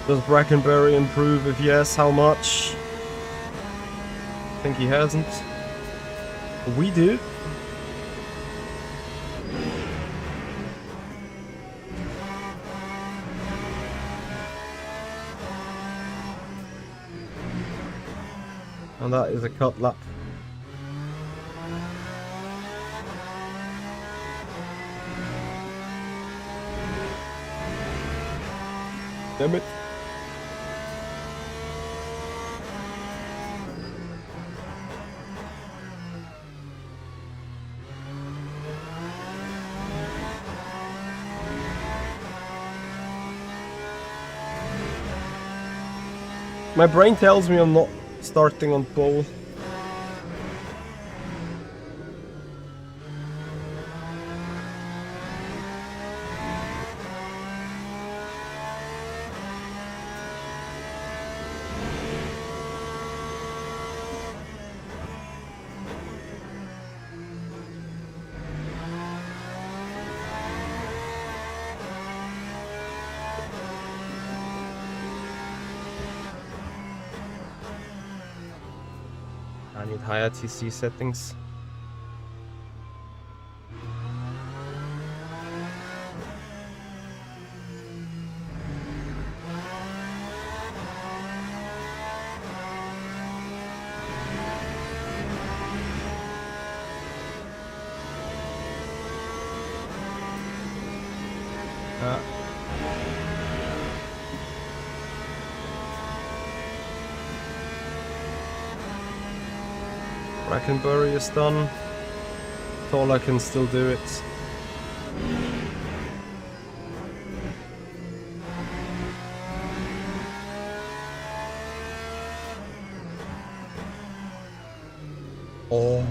Does Brackenberry improve? If yes, how much? I think he hasn't. We do. And that is a cut lap. Damn it. My brain tells me I'm not starting on pole. I need higher TC settings. Brackenbury is done. Tola can still do it. Oh,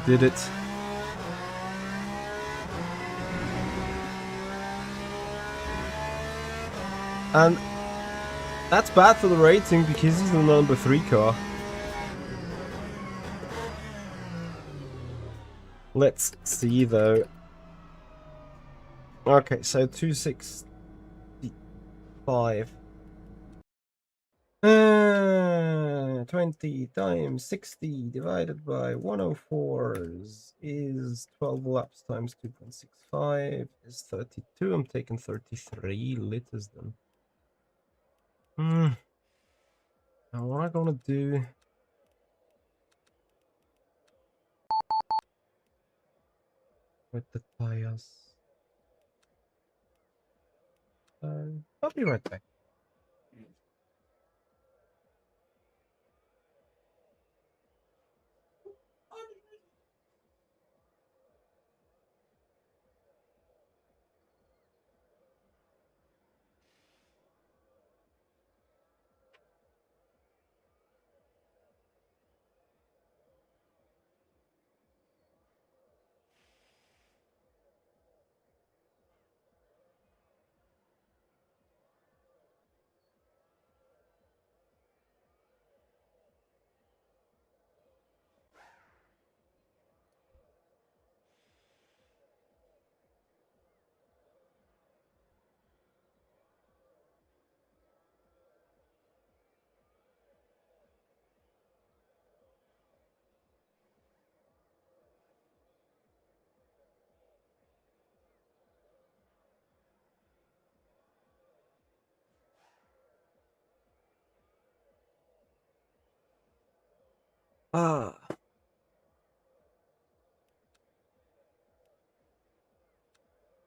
did it. And that's bad for the rating because he's the number 3 car. Let's see though. Okay, so 265. 20 times 60 divided by 104 is 12 laps times 2.65 is 32. I'm taking 33 liters then. Now what am I gonna do? With the tires. I'll be right back.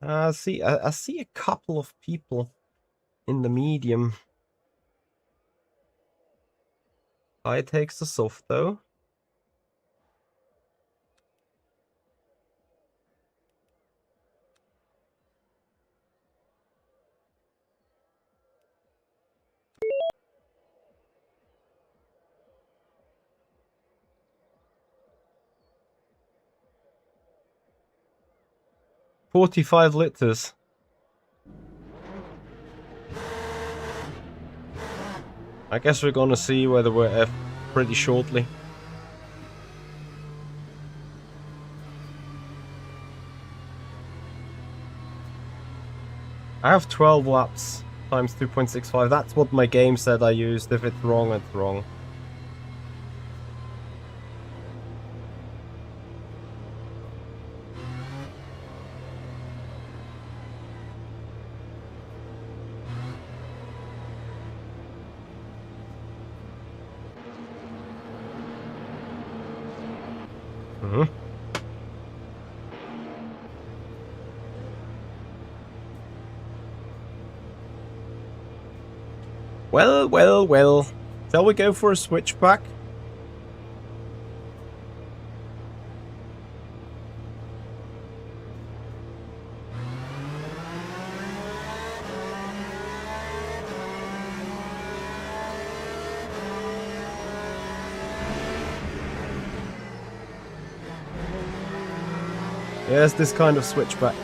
I see a couple of people in the medium. I takes the soft though. $45 liters. I guess we're gonna see whether we're F pretty shortly. I have 12 laps times 2.65. That's what my game said I used. If it's wrong, it's wrong. Mm-hmm. Well, well, well. Shall we go for a switchback? Yes, this kind of switchback.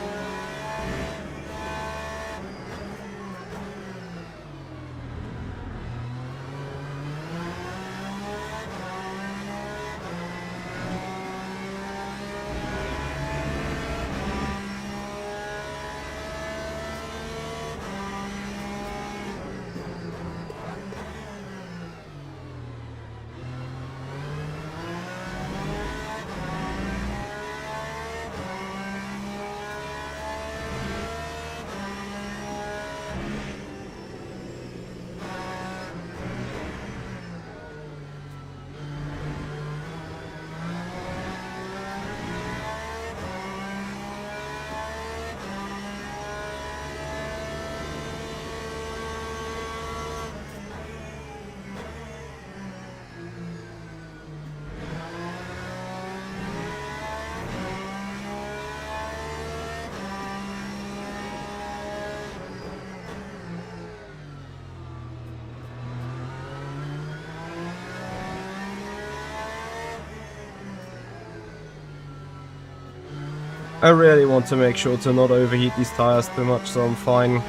I really want to make sure to not overheat these tires too much, so I'm fine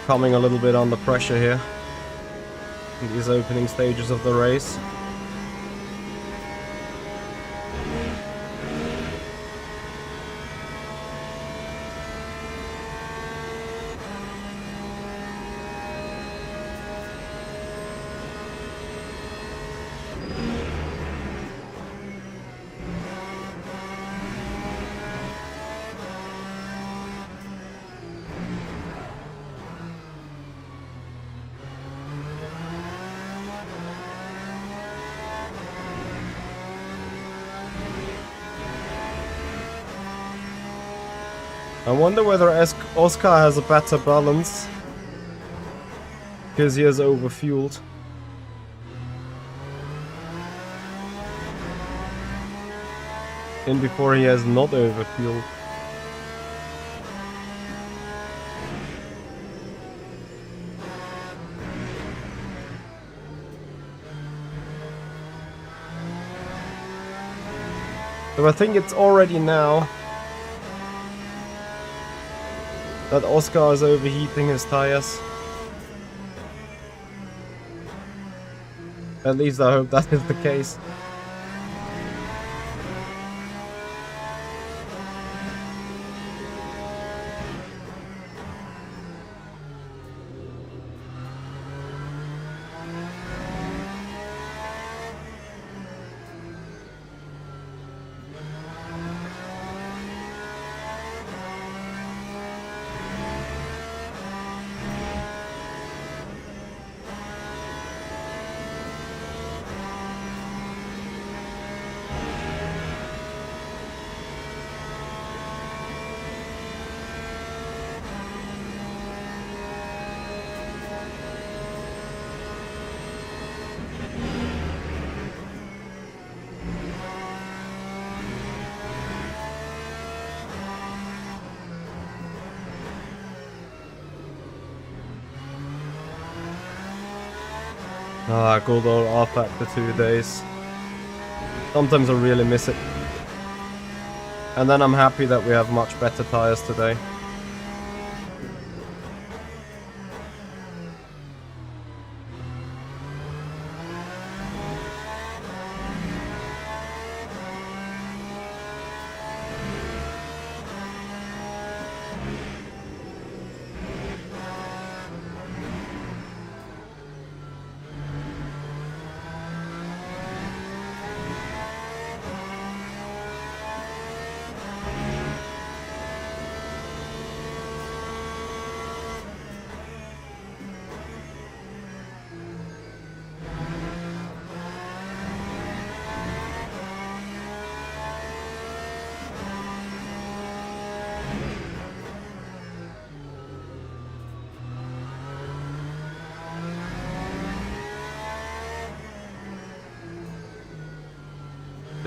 coming a little bit under pressure here in these opening stages of the race. I wonder whether Oscar has a better balance because he has overfueled. And before he has not overfueled. So I think it's already now that Oscar is overheating his tires. At least I hope that is the case. Ah, good old off after 2 days. Sometimes I really miss it. And then I'm happy that we have much better tires today.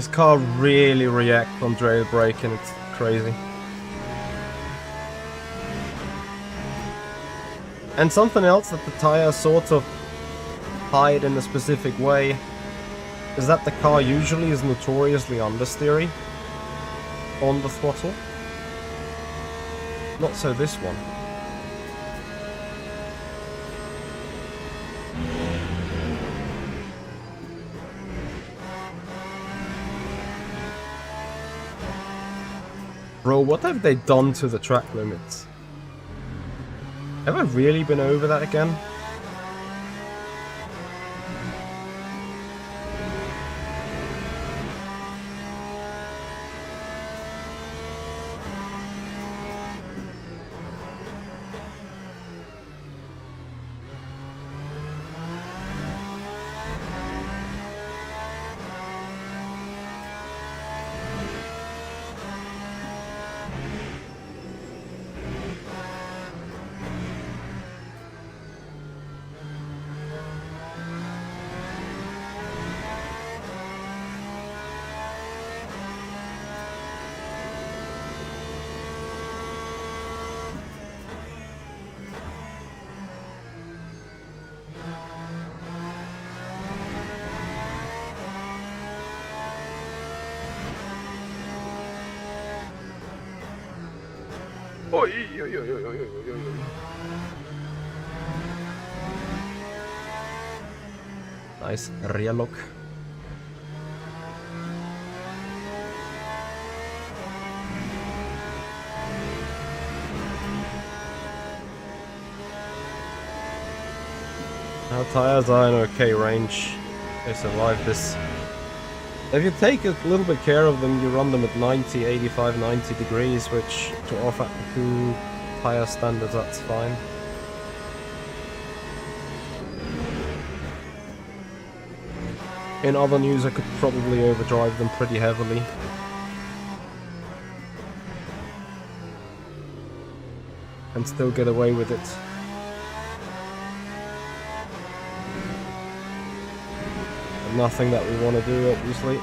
This car really reacts on jailbreaking, it's crazy. And something else that the tires sort of hide in a specific way is that the car usually is notoriously understeery on the throttle. Not so this one. Bro, what have they done to the track limits? Have I really been over that again? Oi, oi, oi, oi, oi, oi, oi, oi. Nice rear lock. Our tires are in okay range. They survive this. If you take a little bit care of them, you run them at 90, 85, 90 degrees, which to off at the 2 tire standards, that's fine. In other news, I could probably overdrive them pretty heavily. And still get away with it. Nothing that we want to do, obviously.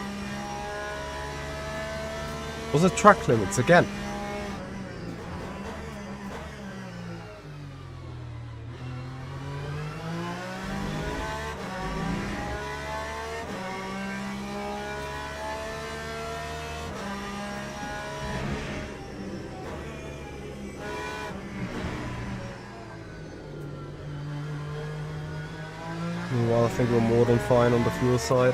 Was it track limits again? Well, I think we're more than fine on the fuel side.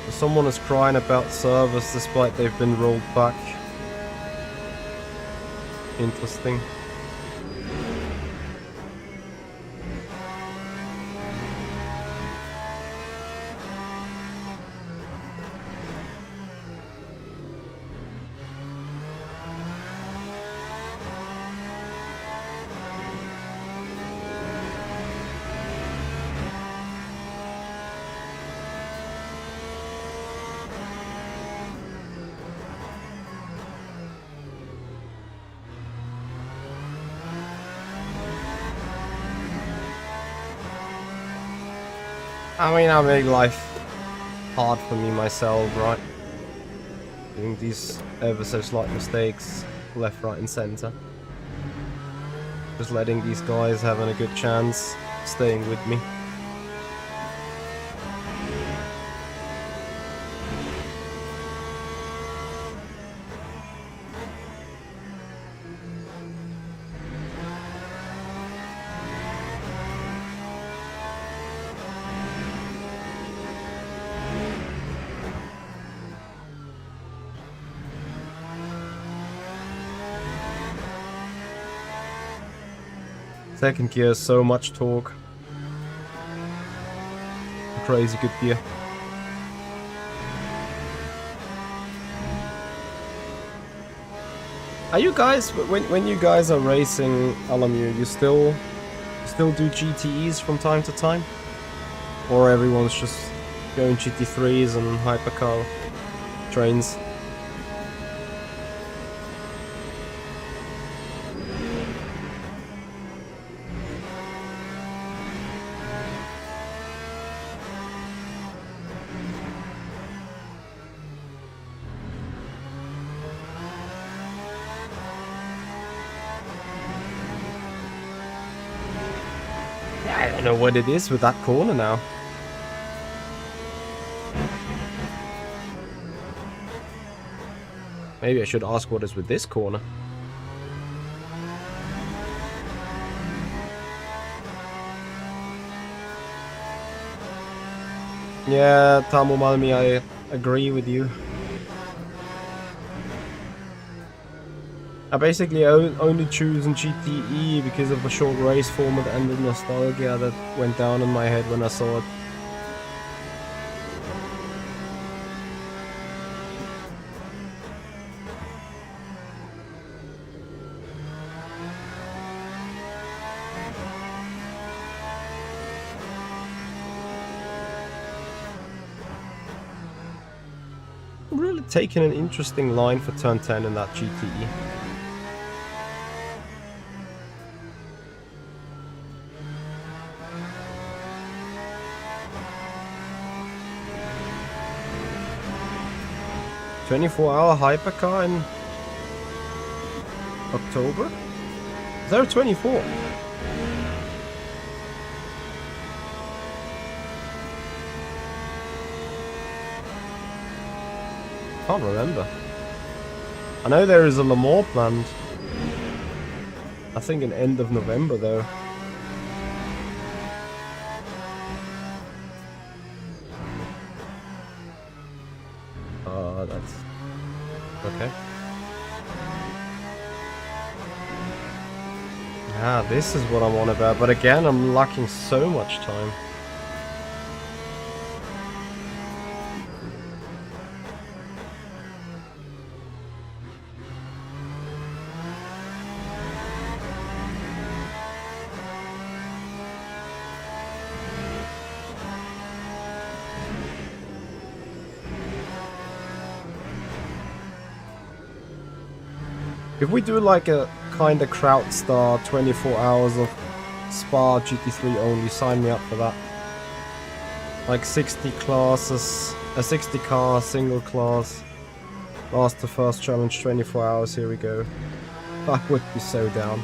Someone is crying about servers despite they've been rolled back. Interesting. I mean, I make life hard for me myself, right? Doing these ever so slight mistakes, left, right and center. Just letting these guys having a good chance staying with me. Second gear, so much torque. Crazy good gear. Are you guys, when you guys are racing LMU, you still do GTEs from time to time? Or everyone's just going GT3s and hypercar trains? I don't know what it is with that corner now. Maybe I should ask what is with this corner. Yeah, Tamu Malmi, I agree with you. I basically only chosen GTE because of the short race format and the nostalgia that went down in my head when I saw it. I'm really taking an interesting line for turn 10 in that GTE. $24-hour hypercar in October? Is there a 24? Can't remember. I know there is a Le Mans planned. I think in end of November though. That's okay. Ah, this is what I'm on about, but again, I'm lacking so much time. If we do like a kind of crowd star 24 hours of Spa GT3 only, sign me up for that. Like 60 classes, a 60 car single class, last to first challenge 24 hours, here we go. I would be so down.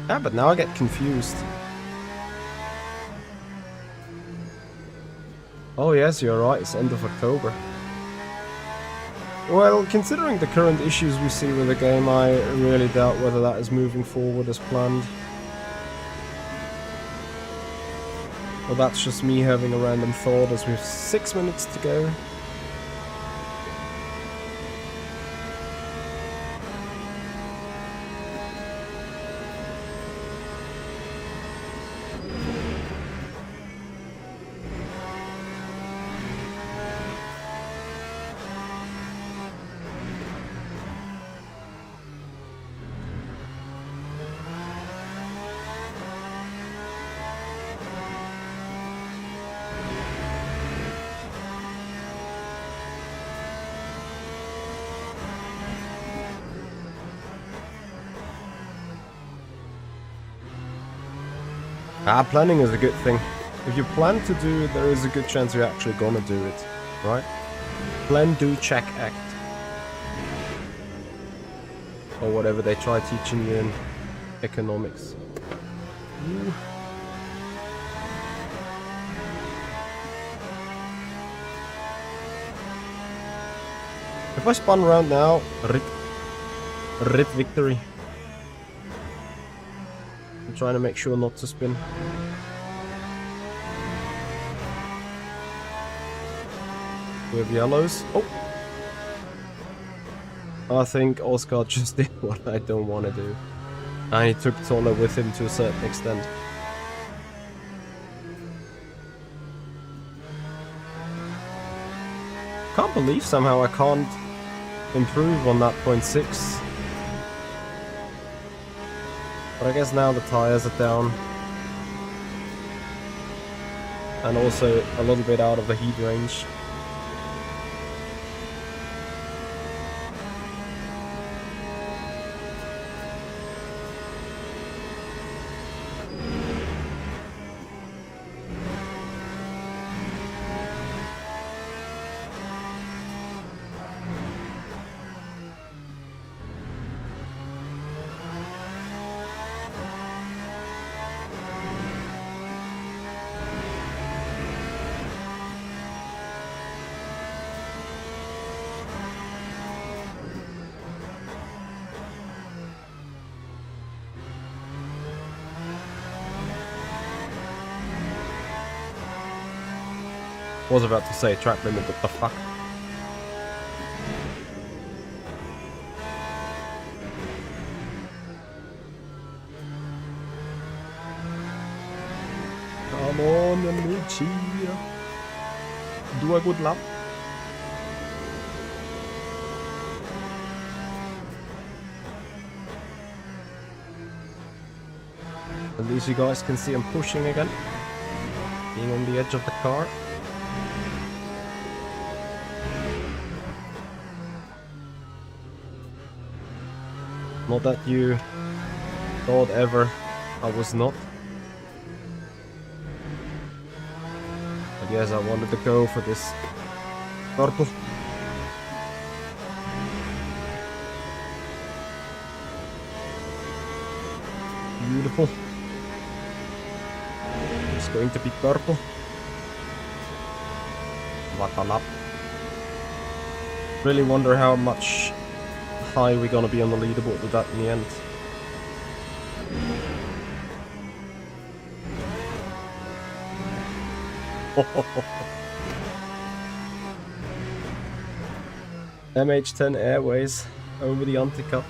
Yeah, but now I get confused. Oh yes, you're right, it's end of October. Well, considering the current issues we see with the game, I really doubt whether that is moving forward as planned. Well, that's just me having a random thought as we have 6 minutes to go. Planning is a good thing. If you plan to do it, there is a good chance you're actually gonna do it, right? Plan, do, check, act. Or whatever they try teaching you in economics. Ooh. If I spun around now, rip victory. I'm trying to make sure not to spin. with yellows. Oh! I think Oscar just did what I don't want to do. And he took Tolle with him to a certain extent. Can't believe somehow I can't improve on that 0.6. But I guess now the tires are down. And also a little bit out of the heat range. Was about to say track limit, what the fuck? Come on, Amici. Do a good lap. At least you guys can see I'm pushing again. Being on the edge of the car. Not that you thought ever I was not. But yes, I wanted to go for this purple. Beautiful. It's going to be purple. What a lap. Really wonder how much high we're gonna be on the leaderboard with that in the end. MH10 Airways over the anti-cut.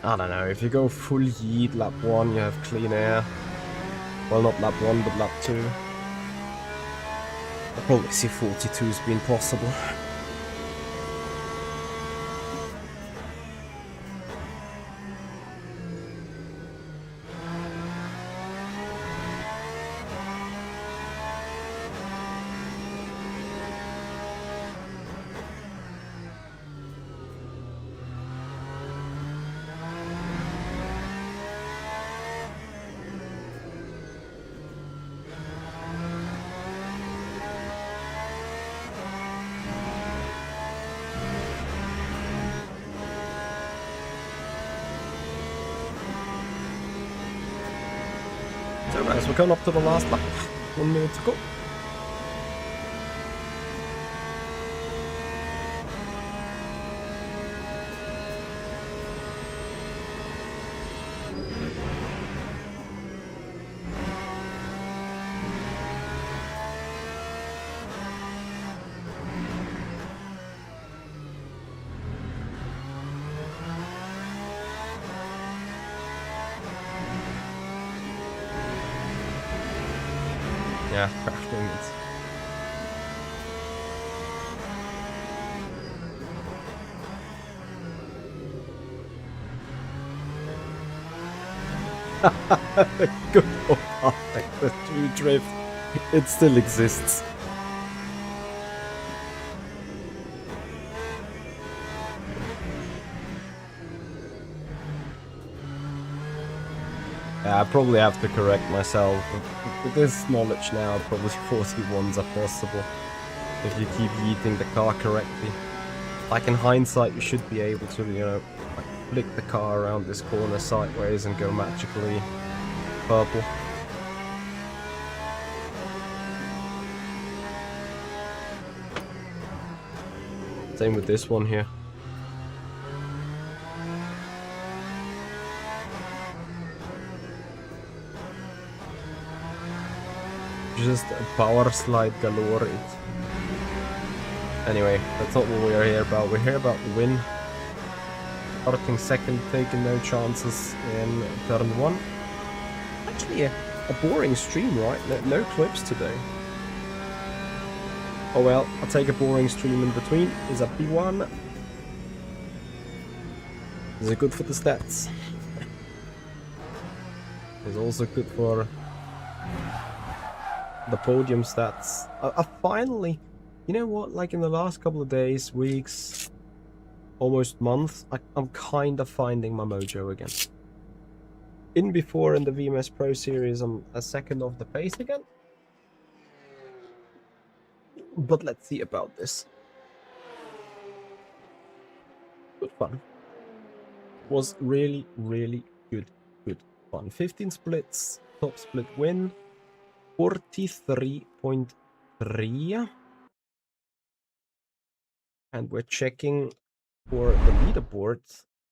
I don't know, if you go full yeet lap 1 you have clean air. Well, not lap 1 but lap 2. I'll probably see 42's being possible. So guys, we're coming up to the last lap. 1 minute to go. Yeah, crafting it. Good old like the 2 drift. It still exists. Yeah, I probably have to correct myself. With this knowledge now, probably 41s are possible. if you keep yeeting the car correctly. Like in hindsight, you should be able to, like flick the car around this corner sideways and go magically purple. Same with this one here. Just a power slide galore. Anyway, that's not what we're here about. We're here about the win. Starting second, taking no chances in turn one. Actually, a boring stream, right? No clips today. Oh well, I'll take a boring stream in between. Is a P1. Is it good for the stats? It's also good for the podium stats. I finally, you know what, like in the last couple of days, weeks, almost months, I'm kind of finding my mojo again. Before in the VMS Pro Series, I'm a second off the pace again. But let's see about this. Good fun. Was really, really good fun. 15 splits, top split win, 43.3. And we're checking for the leaderboard,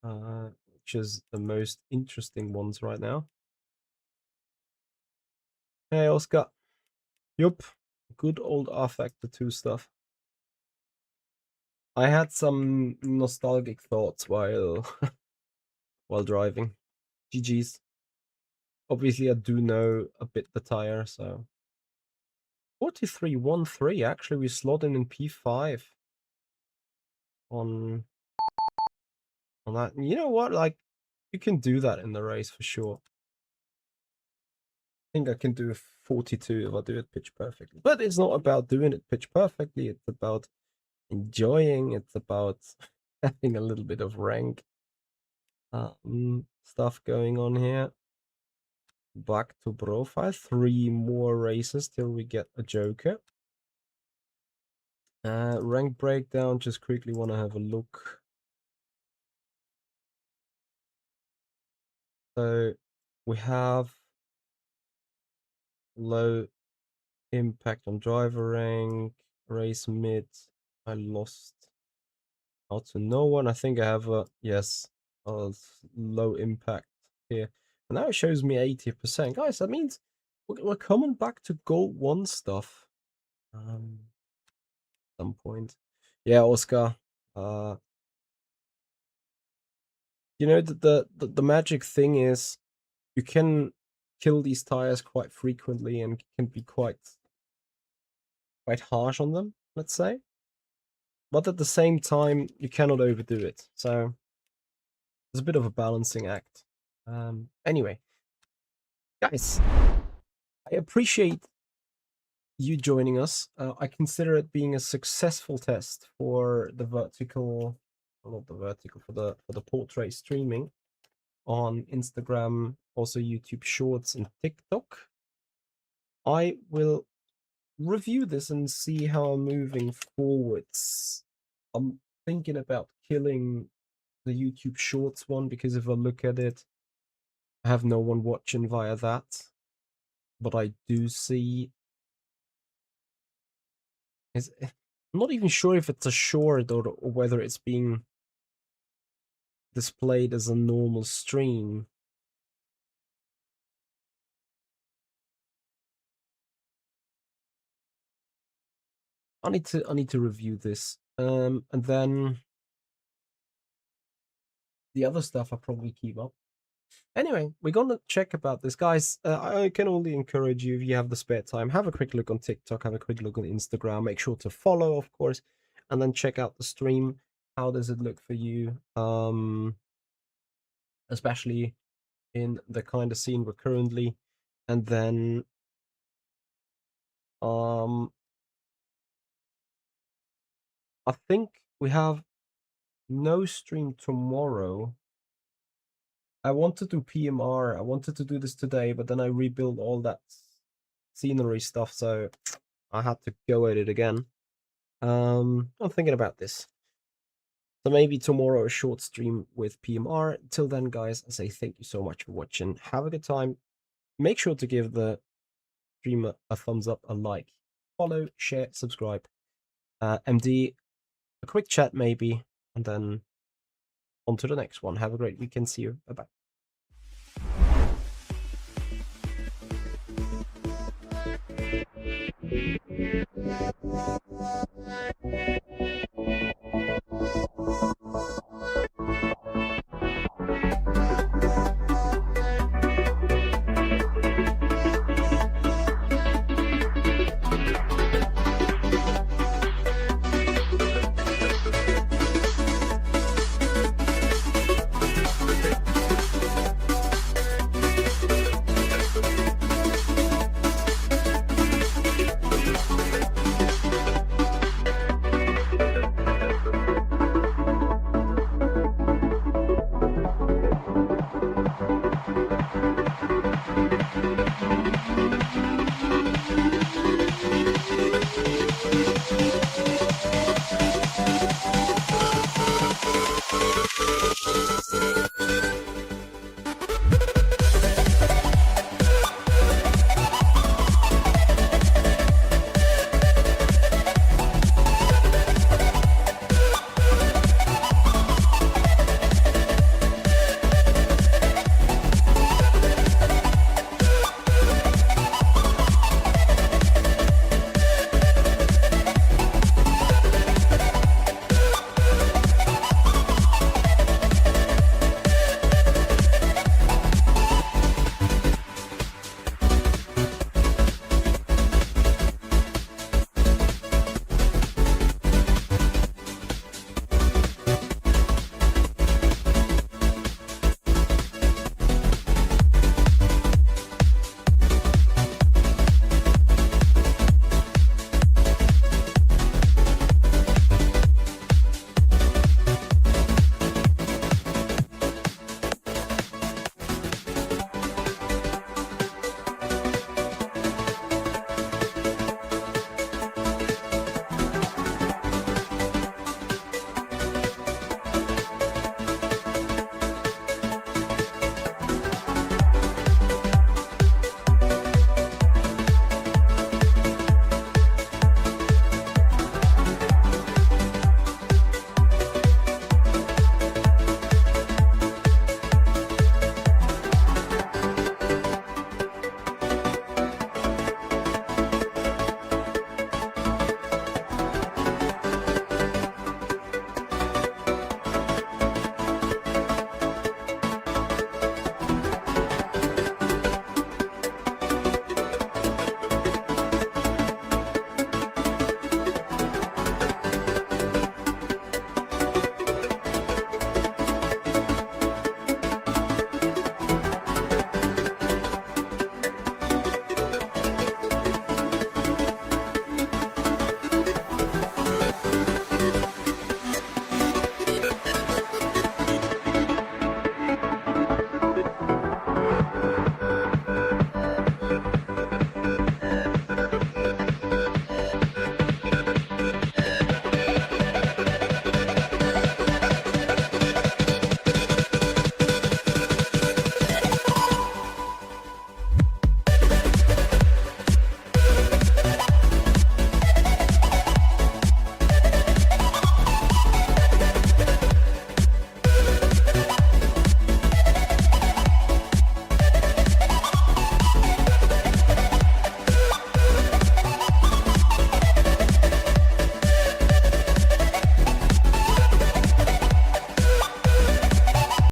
which is the most interesting ones right now. Hey, Oscar. Yup. Good old R Factor 2 stuff. I had some nostalgic thoughts while while driving. GG's. Obviously, I do know a bit the tire, so 43.13. Actually, we slot in P5 on that. You know what? Like, you can do that in the race for sure. I think I can do 42 if I do it pitch perfectly. But it's not about doing it pitch perfectly. It's about enjoying. It's about having a little bit of rank stuff going on here. Back to profile. 3 more races till we get a joker. Rank breakdown. Just quickly want to have a look. So we have low impact on driver rank, race mid. I lost out to no one. I think I have a low impact here. And now it shows me 80%. Guys, that means we're coming back to gold 1 stuff. Some point. Yeah, Oscar. You know, the magic thing is you can kill these tires quite frequently and can be quite harsh on them, let's say. But at the same time, you cannot overdo it. So there's a bit of a balancing act. Anyway, guys, I appreciate you joining us. I consider it being a successful test for the vertical, well, not the vertical, for the portrait streaming on Instagram, also YouTube Shorts and TikTok. I will review this and see how I'm moving forwards. I'm thinking about killing the YouTube Shorts one because if I look at it, I have no one watching via that. But I do see I'm not even sure if it's a short or whether it's being displayed as a normal stream. I need to review this. And then the other stuff I probably keep up. Anyway, we're gonna check about this, guys. I can only encourage you, if you have the spare time, have a quick look on TikTok, have a quick look on Instagram. Make sure to follow, of course, and then check out the stream. How does it look for you? Especially in the kind of scene we're currently, and then I think we have no stream tomorrow. I want to do PMR. I wanted to do this today, but then I rebuilt all that scenery stuff, so I had to go at it again. I'm thinking about this. So maybe tomorrow a short stream with PMR. Till then, guys, I say thank you so much for watching. Have a good time. Make sure to give the stream a thumbs up, a like, follow, share, subscribe. MD, a quick chat maybe, and then on to the next one. Have a great weekend. See you. Bye bye.